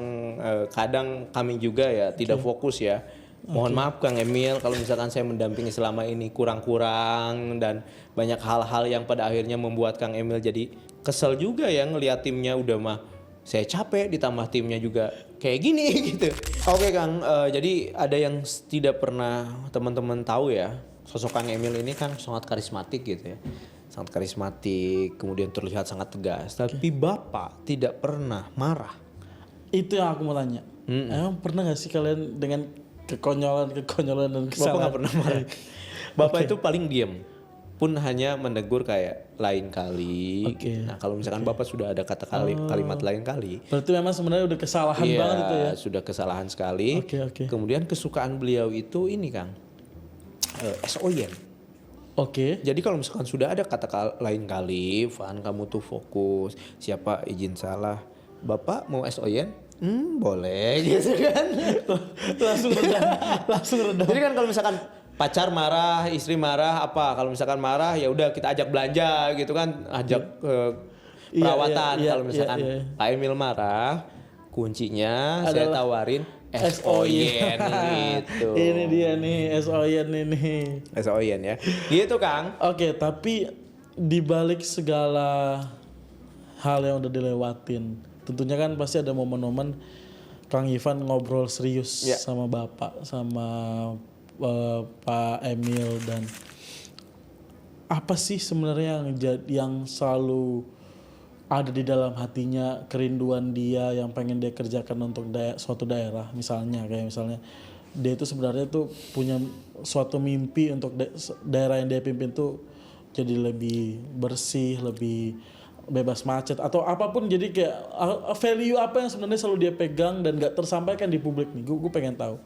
kadang kami juga ya tidak fokus ya. Mohon maaf Kang Emil kalau misalkan saya mendampingi selama ini kurang-kurang dan banyak hal-hal yang pada akhirnya membuat Kang Emil jadi kesel juga ya ngelihat timnya udah mah saya capek ditambah timnya juga kayak gini gitu. Oke Kang, jadi ada yang tidak pernah teman-teman tahu ya. Sosok Kang Emil ini kan sangat karismatik gitu ya. Sangat karismatik, kemudian terlihat sangat tegas. Tapi Bapak tidak pernah marah. Itu yang aku mau tanya. Emang pernah gak sih kalian dengan kekonyolan dan kesalahan? Bapak gak pernah marah. Bapak itu paling diem. Pun hanya menegur kayak lain kali. Nah kalau misalkan Bapak sudah ada kata kalimat lain kali. Berarti memang sebenarnya udah kesalahan banget itu ya? Sudah kesalahan sekali. Kemudian kesukaan beliau itu ini Kang. SOY. Jadi kalau misalkan sudah ada kata lain kali, Van kamu tuh fokus. Siapa izin salah? Bapak mau SOY? Boleh gitu kan. langsung redam. Jadi kan kalau misalkan pacar marah, istri marah apa? Kalau misalkan marah ya udah kita ajak belanja gitu kan, ajak perawatan. Kalau misalkan Pak Emil marah, kuncinya saya tawarin SOYN gitu. Ini dia nih SOYN ini. SOYN ya. Gitu Kang. Tapi dibalik segala hal yang udah dilewatin, tentunya kan pasti ada momen-momen Kang Ivan ngobrol serius sama Bapak, sama Pak Emil, dan apa sih sebenarnya yang selalu ada di dalam hatinya, kerinduan dia yang pengen dia kerjakan untuk suatu daerah, misalnya dia itu sebenarnya tuh punya suatu mimpi untuk daerah yang dia pimpin tuh jadi lebih bersih, lebih bebas macet atau apapun. Jadi kayak value apa yang sebenarnya selalu dia pegang dan gak tersampaikan di publik nih. Gue pengen tahu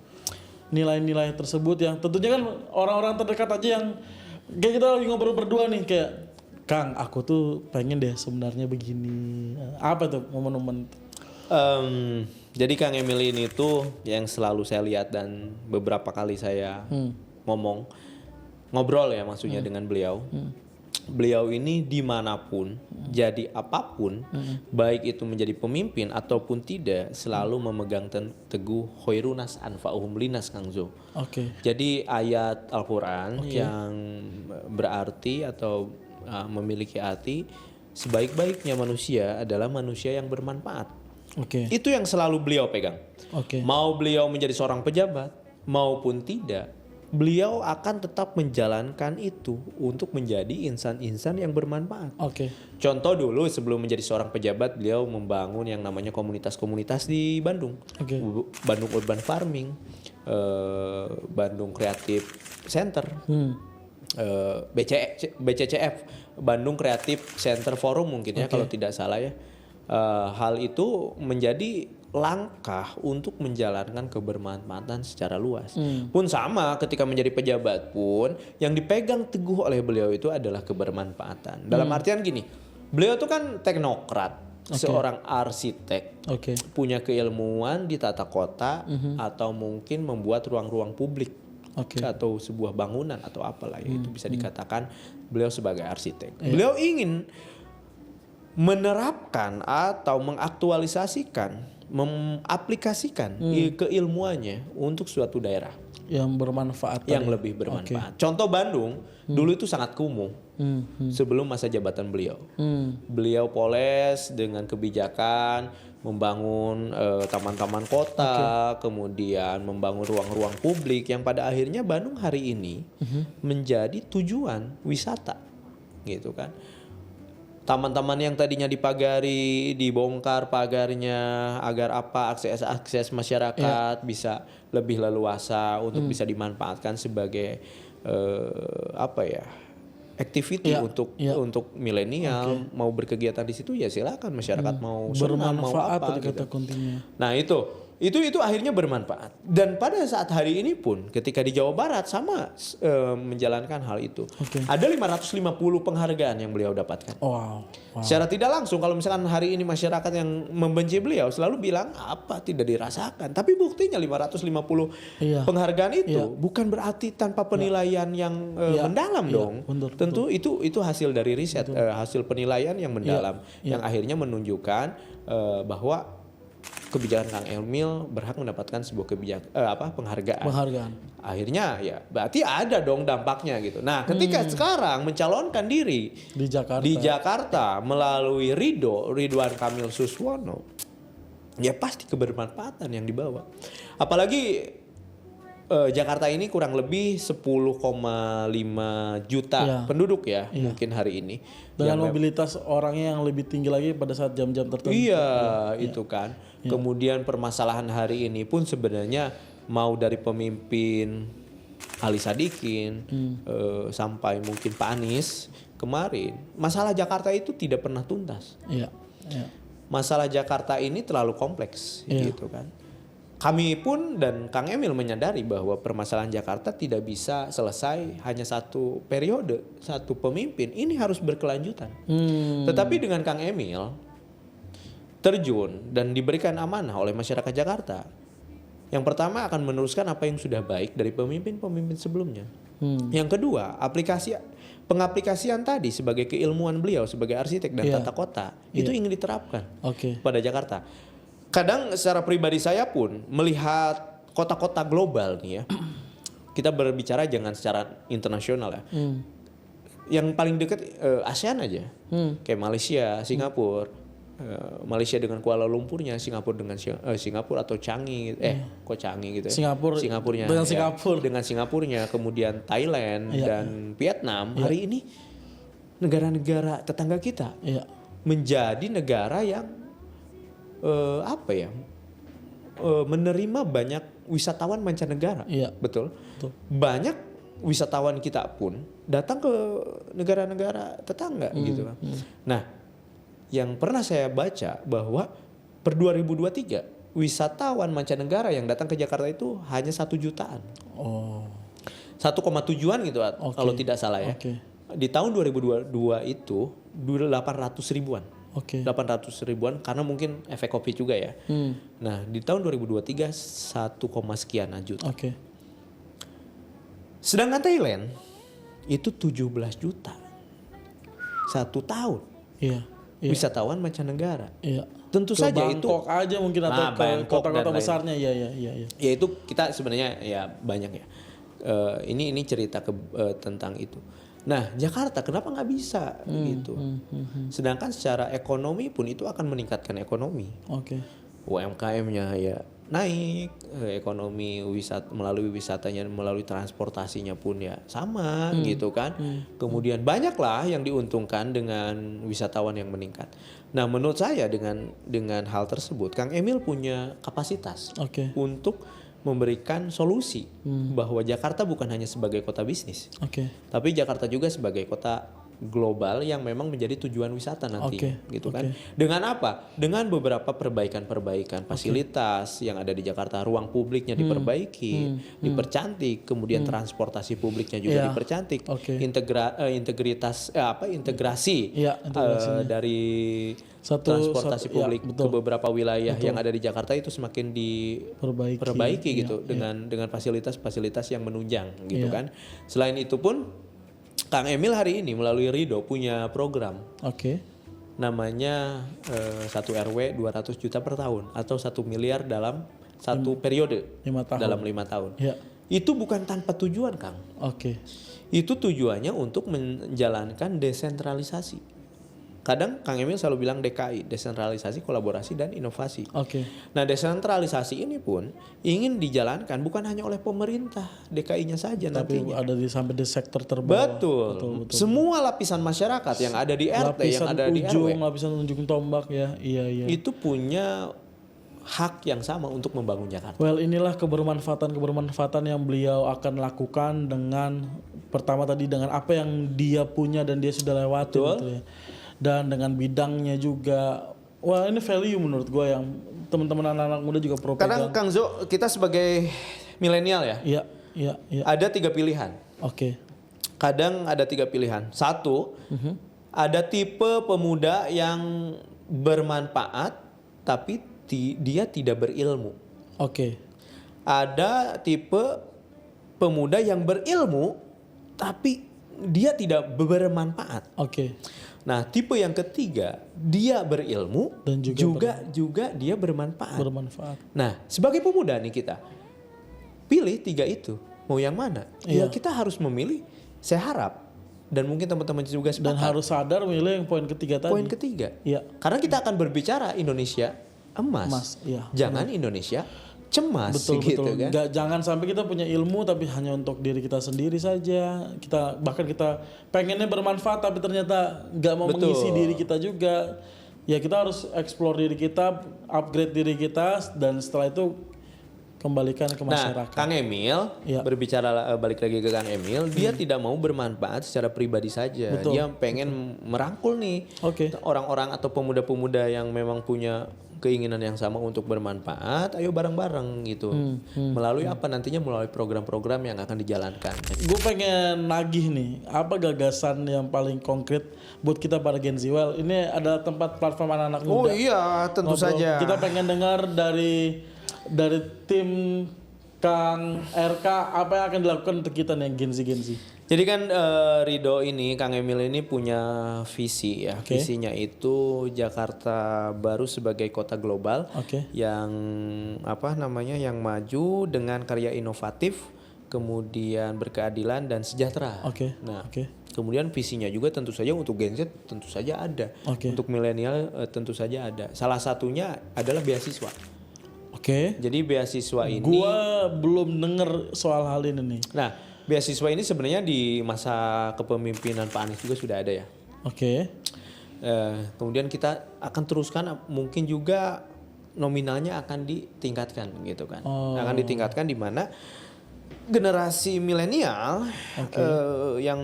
nilai-nilai tersebut yang tentunya kan orang-orang terdekat aja yang kayak kita lagi ngobrol berdua nih, kayak Kang, aku tuh pengen deh sebenarnya begini. Apa tuh momen-momen? Jadi Kang Emil ini tuh yang selalu saya lihat dan beberapa kali saya ngobrol ya maksudnya dengan beliau. Beliau ini dimanapun, jadi apapun, baik itu menjadi pemimpin ataupun tidak, selalu memegang teguh khairunas anfa'uhum linas Kang Zo. Jadi ayat Al-Quran yang berarti atau memiliki arti sebaik-baiknya manusia adalah manusia yang bermanfaat. Oke. Itu yang selalu beliau pegang. Oke. Mau beliau menjadi seorang pejabat maupun tidak, beliau akan tetap menjalankan itu untuk menjadi insan-insan yang bermanfaat. Oke. Contoh dulu sebelum menjadi seorang pejabat, beliau membangun yang namanya komunitas-komunitas di Bandung. Oke. Bandung Urban Farming, Bandung Creative Center, BCCF, Bandung Creative Center Forum mungkin ya kalau tidak salah ya. Hal itu menjadi langkah untuk menjalankan kebermanfaatan secara luas. Pun sama ketika menjadi pejabat pun yang dipegang teguh oleh beliau itu adalah kebermanfaatan. Dalam artian gini, beliau itu kan teknokrat, seorang arsitek, punya keilmuan di tata kota atau mungkin membuat ruang-ruang publik atau sebuah bangunan atau apalah ya itu bisa dikatakan beliau sebagai arsitek. Beliau ingin menerapkan atau mengaktualisasikan, mengaplikasikan keilmuannya untuk suatu daerah yang bermanfaat, yang lebih bermanfaat. Contoh Bandung dulu itu sangat kumuh sebelum masa jabatan beliau. Beliau poles dengan kebijakan membangun taman-taman kota, kemudian membangun ruang-ruang publik yang pada akhirnya Bandung hari ini menjadi tujuan wisata, gitu kan. Taman-taman yang tadinya dipagari, dibongkar pagarnya agar akses masyarakat bisa lebih leluasa untuk bisa dimanfaatkan sebagai activity untuk milenial mau berkegiatan di situ ya silakan masyarakat mau senang mau apa gitu. Nah itu akhirnya bermanfaat dan pada saat hari ini pun ketika di Jawa Barat sama menjalankan hal itu. Ada 550 penghargaan yang beliau dapatkan. Wow. Secara tidak langsung kalau misalkan hari ini masyarakat yang membenci beliau selalu bilang apa tidak dirasakan, tapi buktinya 550 penghargaan itu bukan berarti tanpa penilaian yang mendalam dong. Tentu itu hasil dari riset, hasil penilaian yang mendalam yang akhirnya menunjukkan bahwa kebijakan Kang Emil berhak mendapatkan sebuah penghargaan. Akhirnya ya berarti ada dong dampaknya gitu. Nah, ketika sekarang mencalonkan diri di Jakarta melalui Ridwan Kamil Suswono, ya pasti kebermanfaatan yang dibawa. Apalagi Jakarta ini kurang lebih 10,5 juta penduduk ya mungkin hari ini. Dengan mobilitas orangnya yang lebih tinggi lagi pada saat jam-jam tertentu. Itu kan. Kemudian permasalahan hari ini pun sebenarnya mau dari pemimpin Ali Sadikin sampai mungkin Pak Anies kemarin, masalah Jakarta itu tidak pernah tuntas. Masalah Jakarta ini terlalu kompleks gitu kan. Kami pun dan Kang Emil menyadari bahwa permasalahan Jakarta tidak bisa selesai hanya satu periode, satu pemimpin. Ini harus berkelanjutan. Tetapi dengan Kang Emil terjun dan diberikan amanah oleh masyarakat Jakarta, yang pertama akan meneruskan apa yang sudah baik dari pemimpin-pemimpin sebelumnya. Yang kedua, pengaplikasian tadi sebagai keilmuan beliau sebagai arsitek dan tata kota itu ingin diterapkan pada Jakarta. Kadang secara pribadi saya pun melihat kota-kota global nih ya. Kita berbicara jangan secara internasional ya. Yang paling dekat ASEAN aja. Kayak Malaysia, Singapura. Malaysia dengan Kuala Lumpurnya, Singapura dengan Singapura atau Changi, kok Changi gitu ya. Singapurnya dengan dengan Singapurnya, kemudian Thailand dan Vietnam. Hari ini negara-negara tetangga kita menjadi negara yang menerima banyak wisatawan mancanegara. Betul. Banyak wisatawan kita pun datang ke negara-negara tetangga gitu kan. Nah, yang pernah saya baca bahwa per 2023 wisatawan mancanegara yang datang ke Jakarta itu hanya 1 jutaan. 1,7-an gitu kalau tidak salah ya. Di tahun 2022 itu 800 ribuan. 800 ribuan karena mungkin efek Covid juga ya. Nah, di tahun 2023 1, sekian juta. Sedangkan Thailand itu 17 juta. 1 tahun. Wisatawan mancanegara. Tentu ke saja Bangkok itu aja mungkin atau ke kota-kota besarnya ya itu kita sebenarnya ya banyak ya. Ini cerita tentang itu. Nah, Jakarta kenapa nggak bisa gitu? Sedangkan secara ekonomi pun itu akan meningkatkan ekonomi. Oke. UMKM-nya ya naik, ekonomi melalui wisatanya, melalui transportasinya pun ya sama gitu kan. Kemudian banyaklah yang diuntungkan dengan wisatawan yang meningkat. Nah, menurut saya dengan hal tersebut, Kang Emil punya kapasitas Oke. untuk memberikan solusi bahwa Jakarta bukan hanya sebagai kota bisnis, Oke. tapi Jakarta juga sebagai kota global yang memang menjadi tujuan wisata nantinya, gitu kan? Dengan apa? Dengan beberapa perbaikan fasilitas yang ada di Jakarta, ruang publiknya diperbaiki, dipercantik, kemudian transportasi publiknya juga dipercantik, integrasi dari transportasi publik ke beberapa wilayah yang ada di Jakarta itu semakin diperbaiki gitu dengan fasilitas-fasilitas yang menunjang gitu kan. Selain itu pun Kang Emil hari ini melalui Ridho punya program. Namanya 1 RW 200 juta per tahun atau 1 miliar dalam satu periode 5 tahun. dalam 5 tahun. Itu bukan tanpa tujuan, Kang. Itu tujuannya untuk menjalankan desentralisasi. Kadang Kang Emil selalu bilang DKI, desentralisasi, kolaborasi, dan inovasi. Nah, desentralisasi ini pun ingin dijalankan bukan hanya oleh pemerintah DKI-nya saja tapi nantinya. ada sampai di sektor terbawah. Betul. Semua lapisan masyarakat yang ada di RT, yang ada di RW, lapisan ujung tombak ya. Iya. Itu punya hak yang sama untuk membangun Jakarta. Inilah kebermanfaatan yang beliau akan lakukan dengan pertama tadi dengan apa yang dia punya dan dia sudah lewati gitu ya. Dan dengan bidangnya juga. Wah, ini value menurut gue yang teman-teman anak-anak muda juga perlu pegang. Kadang Kang Zo, kita sebagai milenial ya. Iya. Ada 3 pilihan. Kadang ada 3 pilihan. 1, ada tipe pemuda yang bermanfaat tapi dia tidak berilmu. Ada tipe pemuda yang berilmu tapi dia tidak bermanfaat. Nah, tipe yang ketiga, dia berilmu dan juga dia bermanfaat. Nah, sebagai pemuda nih kita pilih 3 itu. Mau yang mana? Ya kita harus memilih, saya harap, dan mungkin teman-teman juga sepakat. Dan harus sadar memilih yang poin ketiga tadi. Poin ketiga. Karena kita akan berbicara Indonesia emas. Jangan Indonesia cemas. Betul. Kan? Jangan sampai kita punya ilmu tapi hanya untuk diri kita sendiri saja. Kita pengennya bermanfaat tapi ternyata nggak mau mengisi diri kita juga. Ya kita harus explore diri kita, upgrade diri kita, dan setelah itu kembalikan ke masyarakat. Kang Emil berbicara balik lagi ke Kang Emil, dia tidak mau bermanfaat secara pribadi saja. Dia pengen merangkul nih orang-orang atau pemuda-pemuda yang memang punya keinginan yang sama untuk bermanfaat, ayo bareng-bareng gitu. Melalui apa nantinya? Melalui program-program yang akan dijalankan. Gue pengen nagih nih, apa gagasan yang paling konkret buat kita para Gen Z? Ini ada tempat platform anak-anak muda. Oh iya, tentu saja. Kita pengen dengar dari tim Kang RK, apa yang akan dilakukan untuk kita nih Gen Z. Jadi kan Ridho ini, Kang Emil ini punya visi ya. Visinya itu Jakarta baru sebagai kota global yang yang maju dengan karya inovatif, kemudian berkeadilan dan sejahtera. Kemudian visinya juga tentu saja untuk Gen Z tentu saja ada. Untuk milenial tentu saja ada. Salah satunya adalah beasiswa. Jadi beasiswa ini gua belum denger soal hal ini nih. Nah, beasiswa ini sebenarnya di masa kepemimpinan Pak Anies juga sudah ada ya. Kemudian kita akan teruskan, mungkin juga nominalnya akan ditingkatkan gitu kan. Akan ditingkatkan di mana generasi milenial yang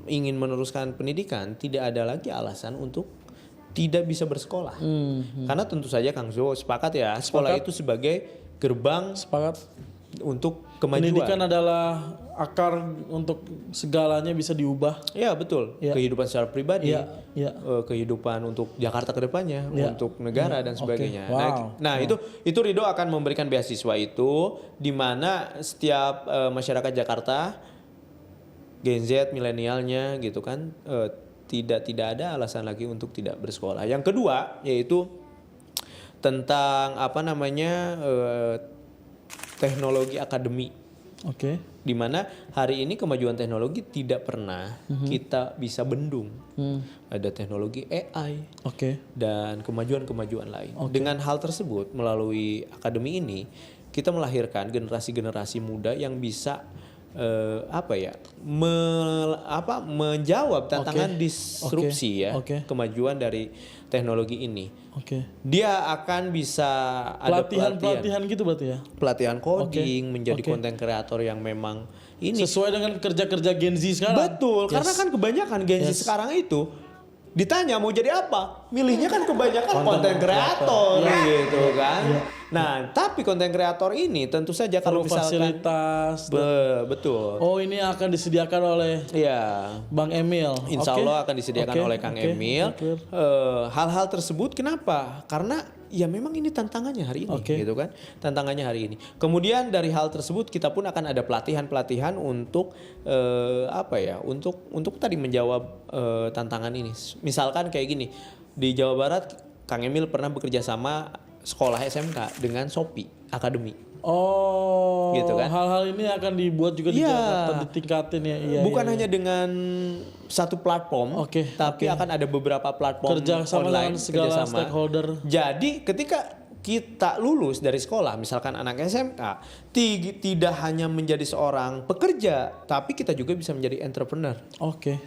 ingin meneruskan pendidikan tidak ada lagi alasan untuk tidak bisa bersekolah. Karena tentu saja Kang Zo sepakat ya, sekolah itu sebagai gerbang untuk kemajuan. Pendidikan adalah akar untuk segalanya bisa diubah. Ya betul. Kehidupan secara pribadi, kehidupan untuk Jakarta ke depannya, untuk negara dan sebagainya. Nah, itu Ridho akan memberikan beasiswa itu di mana setiap masyarakat Jakarta, Gen Z, milenialnya gitu kan, tidak ada alasan lagi untuk tidak bersekolah. Yang kedua yaitu tentang teknologi akademi Oke. Di mana hari ini kemajuan teknologi tidak pernah kita bisa bendung. Ada teknologi AI Oke. dan kemajuan-kemajuan lain. Dengan hal tersebut, melalui akademi ini, kita melahirkan generasi-generasi muda yang bisa menjawab tantangan disrupsi kemajuan dari teknologi ini. Dia akan bisa ada pelatihan gitu berarti ya. Pelatihan coding, menjadi konten kreator yang memang ini sesuai dengan kerja-kerja Gen Z sekarang. Betul, karena kan kebanyakan Gen Z sekarang itu ditanya mau jadi apa, milihnya kan kebanyakan konten kreator gitu kan. Nah, tapi konten kreator ini tentu saja kalau misalkan fasilitas betul. Oh, ini akan disediakan oleh Bang Emil. Insya Allah akan disediakan oleh Kang Emil. Hal-hal tersebut kenapa? Karena ya memang ini tantangannya hari ini gitu kan. Tantangannya hari ini. Kemudian dari hal tersebut kita pun akan ada pelatihan-pelatihan untuk untuk tadi menjawab tantangan ini. Misalkan kayak gini. Di Jawa Barat Kang Emil pernah bekerja sama sekolah SMK dengan Shopee Academy. Oh, gitu kan. Hal-hal ini akan dibuat juga di Jakarta, ditingkatin ya. Bukan hanya dengan satu platform, tapi akan ada beberapa platform kerjasama online, dengan segala stakeholder. Jadi ketika kita lulus dari sekolah, misalkan anak SMK, tidak hanya menjadi seorang pekerja, tapi kita juga bisa menjadi entrepreneur. Oke,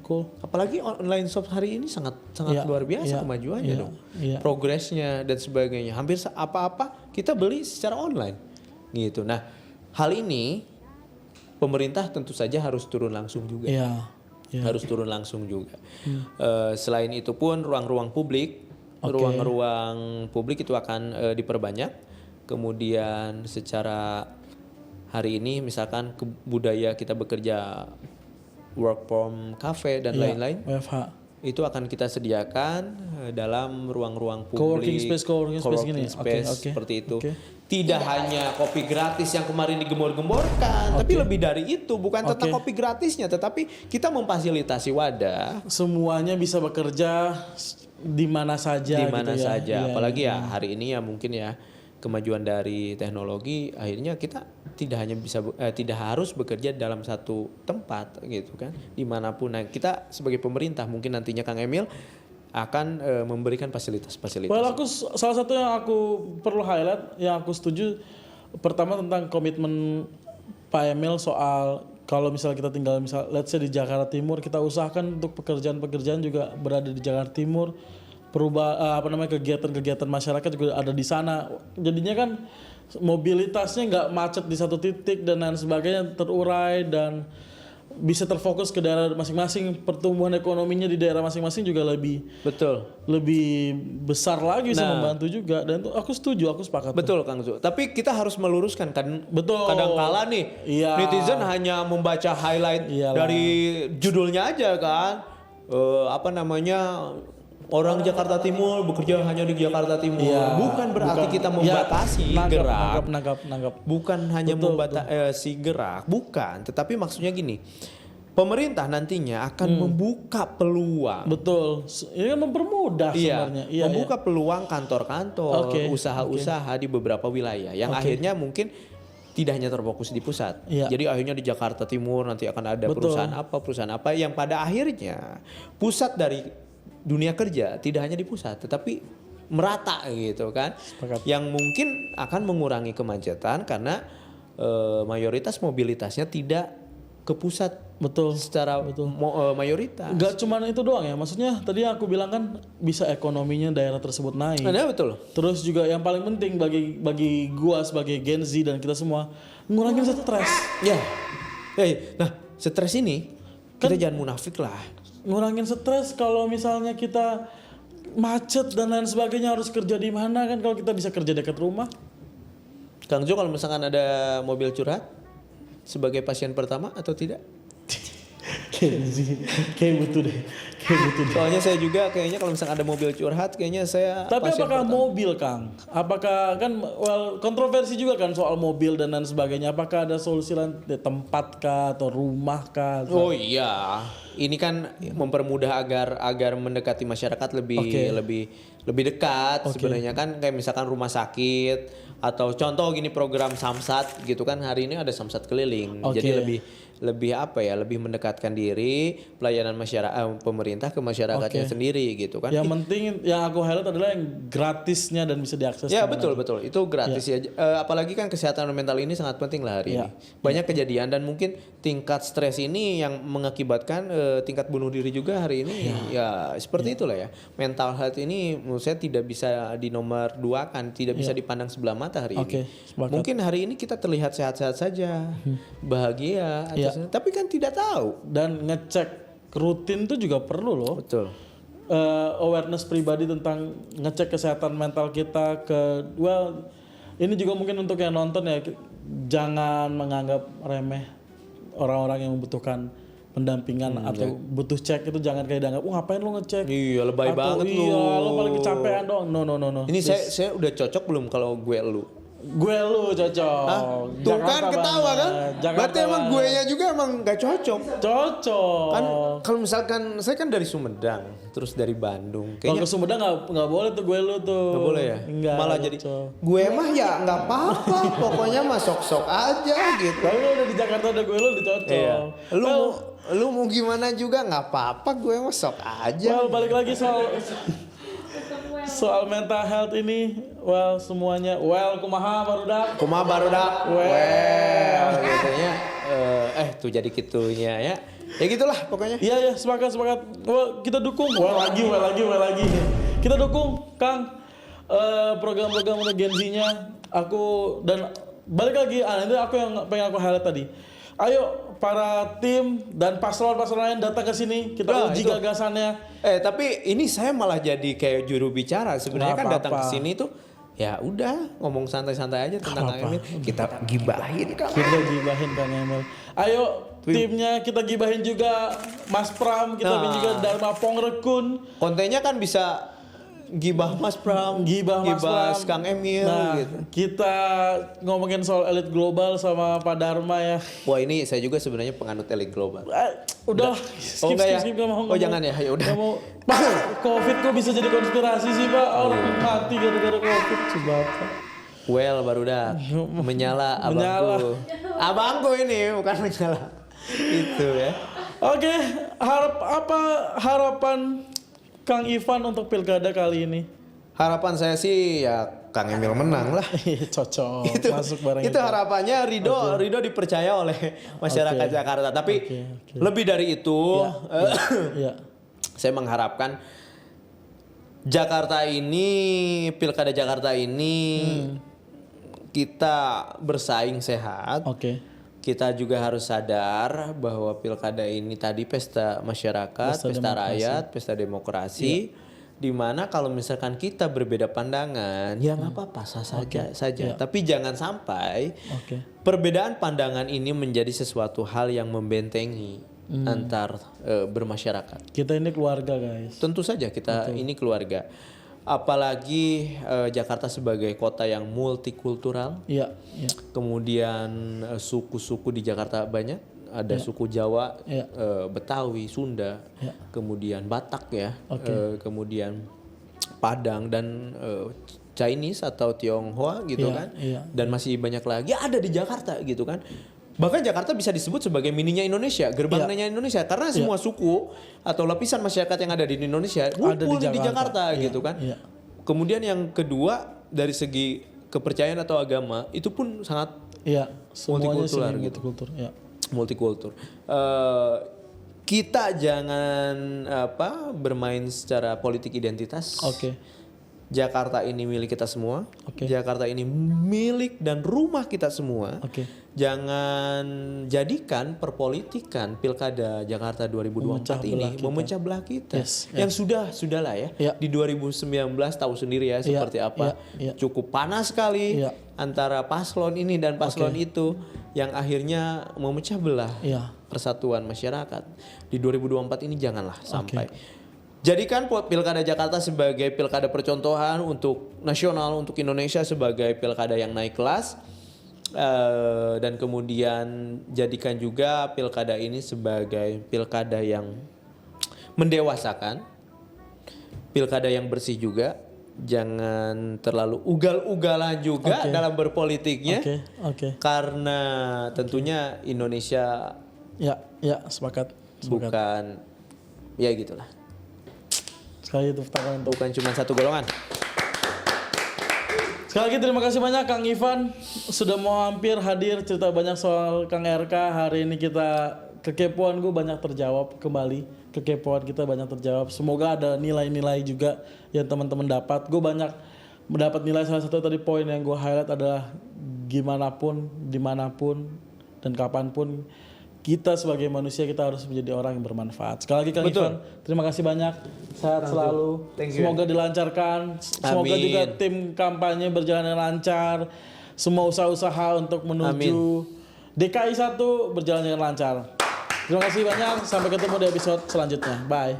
cool. Apalagi online shop hari ini sangat luar biasa kemajuannya dong. Progresnya dan sebagainya. Hampir apa-apa kita beli secara online. Gitu. Nah, hal ini pemerintah tentu saja harus turun langsung juga. Harus turun langsung juga. Selain itu pun ruang-ruang publik, ruang-ruang publik itu akan diperbanyak. Kemudian secara hari ini misalkan budaya kita bekerja work from cafe dan lain-lain. WFH. Itu akan kita sediakan dalam ruang-ruang publik. Coworking space gini. Seperti itu. Tidak hanya kopi gratis yang kemarin digembor-gemborkan, tapi lebih dari itu, bukan tentang kopi gratisnya, tetapi kita memfasilitasi wadah. Semuanya bisa bekerja di mana saja. Apalagi hari ini ya mungkin ya kemajuan dari teknologi akhirnya kita tidak harus bekerja dalam satu tempat gitu kan, dimanapun. Nah, kita sebagai pemerintah mungkin nantinya Kang Emil akan memberikan fasilitas-fasilitas. Well, salah satu yang aku perlu highlight, yang aku setuju, pertama tentang komitmen Pak Emil soal kalau misalnya kita tinggal let's say di Jakarta Timur, kita usahakan untuk pekerjaan-pekerjaan juga berada di Jakarta Timur. Kegiatan-kegiatan masyarakat juga ada di sana. Jadinya kan mobilitasnya nggak macet di satu titik dan lain sebagainya, terurai dan bisa terfokus ke daerah masing-masing. Pertumbuhan ekonominya di daerah masing-masing juga lebih besar lagi, bisa membantu juga. Dan itu aku setuju, aku sepakat. Betul Kang Zu. Tapi kita harus meluruskan kan. Betul. Kadang-kala nih netizen hanya membaca highlight dari judulnya aja kan. Orang Jakarta Timur bekerja hanya di Jakarta Timur. Bukan berarti kita membatasi gerak. Nangkap. Bukan hanya membatasi gerak, bukan. Tetapi maksudnya gini, pemerintah nantinya akan membuka peluang. Betul. Ini kan mempermudah sebenarnya. Membuka peluang kantor-kantor, usaha-usaha di beberapa wilayah yang akhirnya mungkin tidak hanya terfokus di pusat. Jadi akhirnya di Jakarta Timur nanti akan ada perusahaan apa yang pada akhirnya pusat dari dunia kerja tidak hanya di pusat tetapi merata gitu kan. Yang mungkin akan mengurangi kemacetan karena mayoritas mobilitasnya tidak ke pusat. Secara mayoritas. Gak cuma itu doang ya, maksudnya tadi aku bilang kan bisa ekonominya daerah tersebut naik. Betul. Terus juga yang paling penting bagi gua sebagai Gen Z dan kita semua, ngurangin stres. Nah, stres ini kita jangan munafik lah. Ngurangin stres kalau misalnya kita macet dan lain sebagainya harus kerja di mana kan, kalau kita bisa kerja dekat rumah. Kang Jo, kalau misalkan ada mobil curhat sebagai pasien pertama atau tidak? Kayak butuh deh. Soalnya saya juga kayaknya kalau misalkan ada mobil curhat kayaknya saya. Tapi apakah mobil Kang? Apakah kan kontroversi juga kan soal mobil dan lain sebagainya. Apakah ada solusi lain, tempat kah atau rumah kah? Oh iya. ini kan mempermudah agar mendekati masyarakat lebih dekat. Sebenarnya kan kayak misalkan rumah sakit atau contoh gini program Samsat gitu kan, hari ini ada Samsat keliling. Jadi lebih apa ya, lebih mendekatkan diri pelayanan masyarakat pemerintah ke masyarakatnya sendiri gitu kan. Yang penting yang aku highlight adalah yang gratisnya dan bisa diakses. Ya betul itu gratis ya. Apalagi kan kesehatan mental ini sangat penting lah hari ini. Banyak kejadian dan mungkin tingkat stres ini yang mengakibatkan tingkat bunuh diri juga hari ini. Ya seperti itulah ya. Mental health ini menurut saya tidak bisa dinomor duakan, tidak bisa dipandang sebelah mata hari ini. Mungkin hari ini kita terlihat sehat-sehat saja, bahagia. Tapi kan tidak tahu. Dan ngecek rutin itu juga perlu loh. Betul. Awareness pribadi tentang ngecek kesehatan mental kita ini juga mungkin untuk yang nonton ya, jangan menganggap remeh orang-orang yang membutuhkan pendampingan atau butuh cek itu, jangan kayak dianggap ngapain lu ngecek. Iya, lebay banget lu. Iya, lu paling kecapean doang. No. Ini saya udah cocok belum kalau gue lu? Gue lu cocok. Tuh kan ketawa kan? Berarti emang gue nya juga emang gak cocok. Cocok. Kan kalau misalkan saya kan dari Sumedang, terus dari Bandung. Kalau ke Sumedang nggak boleh tuh gue lu tuh. Nggak boleh ya? Enggak. Malah jadi gue mah ya nggak apa-apa. Pokoknya mah sok-sok aja gitu. Tapi udah di Jakarta ada gue lu udah cocok. Iya. Lu mau gimana juga nggak apa-apa. Gue mah sok aja. Balik lagi soal mental health ini, semuanya, kumaha barudak, biasanya, tuh jadi gitunya ya gitulah pokoknya. Iya semangat, kita dukung, lagi, kita dukung Kang, program-program untuk Gen Z-nya, aku dan balik lagi, itu aku yang pengen aku highlight tadi. Ayo para tim dan paslon-paslon lain datang ke sini, kita uji gagasannya. Tapi ini saya malah jadi kayak juru bicara. Sebenarnya kan datang ke sini tuh ya udah ngomong santai-santai aja tentang Kang Emil. Kita gibahin Kang Emil. Ayo timnya kita gibahin juga Mas Pram, kita gibahin juga Dharma Pongrekun. Kontennya kan bisa gibah Mas Pram, gibah Kang Emil gitu. Kita ngomongin soal elit global sama Pak Dharma ya. Wah, ini saya juga sebenarnya penganut elit global. Udah, skip ngomong. Jangan ya, ya udah. Pak, Covid kok bisa jadi konspirasi sih, Pak? Orang mati gara-gara Covid sih, Bapak. Barudak menyala abangku. Abangku ini bukan menyala. Itu ya. Oke, harapan Kang Ivan untuk pilkada kali ini? Harapan saya sih ya Kang Emil menang lah. Cocok. Masuk bareng itu harapannya Ridho dipercaya oleh masyarakat Jakarta. Tapi lebih dari itu, saya mengharapkan pilkada Jakarta ini kita bersaing sehat. Kita juga harus sadar bahwa pilkada ini tadi pesta masyarakat, pesta rakyat, pesta demokrasi. Di mana kalau misalkan kita berbeda pandangan, ya nggak apa-apa, sah saja. Tapi jangan sampai perbedaan pandangan ini menjadi sesuatu hal yang membentengi antar bermasyarakat. Kita ini keluarga, guys. Tentu saja kita ini keluarga. Apalagi Jakarta sebagai kota yang multikultural. Kemudian suku-suku di Jakarta banyak. Ada suku Jawa, Betawi, Sunda, kemudian Batak ya, kemudian Padang dan Chinese atau Tionghoa gitu kan. Dan masih banyak lagi ada di Jakarta gitu kan. Bahkan Jakarta bisa disebut sebagai mininya Indonesia, gerbangnya Indonesia, karena semua suku atau lapisan masyarakat yang ada di Indonesia ngumpul di Jakarta gitu kan. Kemudian yang kedua dari segi kepercayaan atau agama itu pun sangat multikultural gitu. Multikultur. Kita jangan bermain secara politik identitas. Jakarta ini milik kita semua. Jakarta ini milik dan rumah kita semua. Jangan jadikan perpolitikan pilkada Jakarta 2024 ini memecah belah kita. Yang sudahlah ya. Di 2019 tahu sendiri ya seperti apa. Cukup panas sekali antara paslon ini dan paslon itu yang akhirnya memecah belah persatuan masyarakat. Di 2024 ini janganlah sampai. Jadikan pilkada Jakarta sebagai pilkada percontohan untuk nasional, untuk Indonesia sebagai pilkada yang naik kelas. Dan kemudian jadikan juga pilkada ini sebagai pilkada yang mendewasakan, pilkada yang bersih juga, jangan terlalu ugal-ugalan juga dalam berpolitiknya, karena tentunya Indonesia sepakat. bukan ya gitulah. Sekali itu bukan cuma satu golongan. Sekali lagi terima kasih banyak Kang Ivan sudah mau hampir hadir, cerita banyak soal Kang RK. Hari ini kita kekepoan gue banyak terjawab kembali, kekepoan kita banyak terjawab. Semoga ada nilai-nilai juga yang teman-teman dapat. Gue banyak mendapat nilai, salah satu tadi poin yang gue highlight adalah gimana pun, dimanapun, dan kapanpun kita sebagai manusia kita harus menjadi orang yang bermanfaat. Sekali lagi Kang Ivan, terima kasih banyak. Sehat selalu. Semoga dilancarkan. Semoga juga tim kampanye berjalan dengan lancar. Semua usaha-usaha untuk menuju DKI 1 berjalan dengan lancar. Terima kasih banyak. Sampai ketemu di episode selanjutnya. Bye.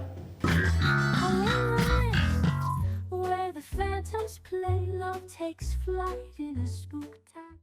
Where the phantoms play, love takes flight in a spook time.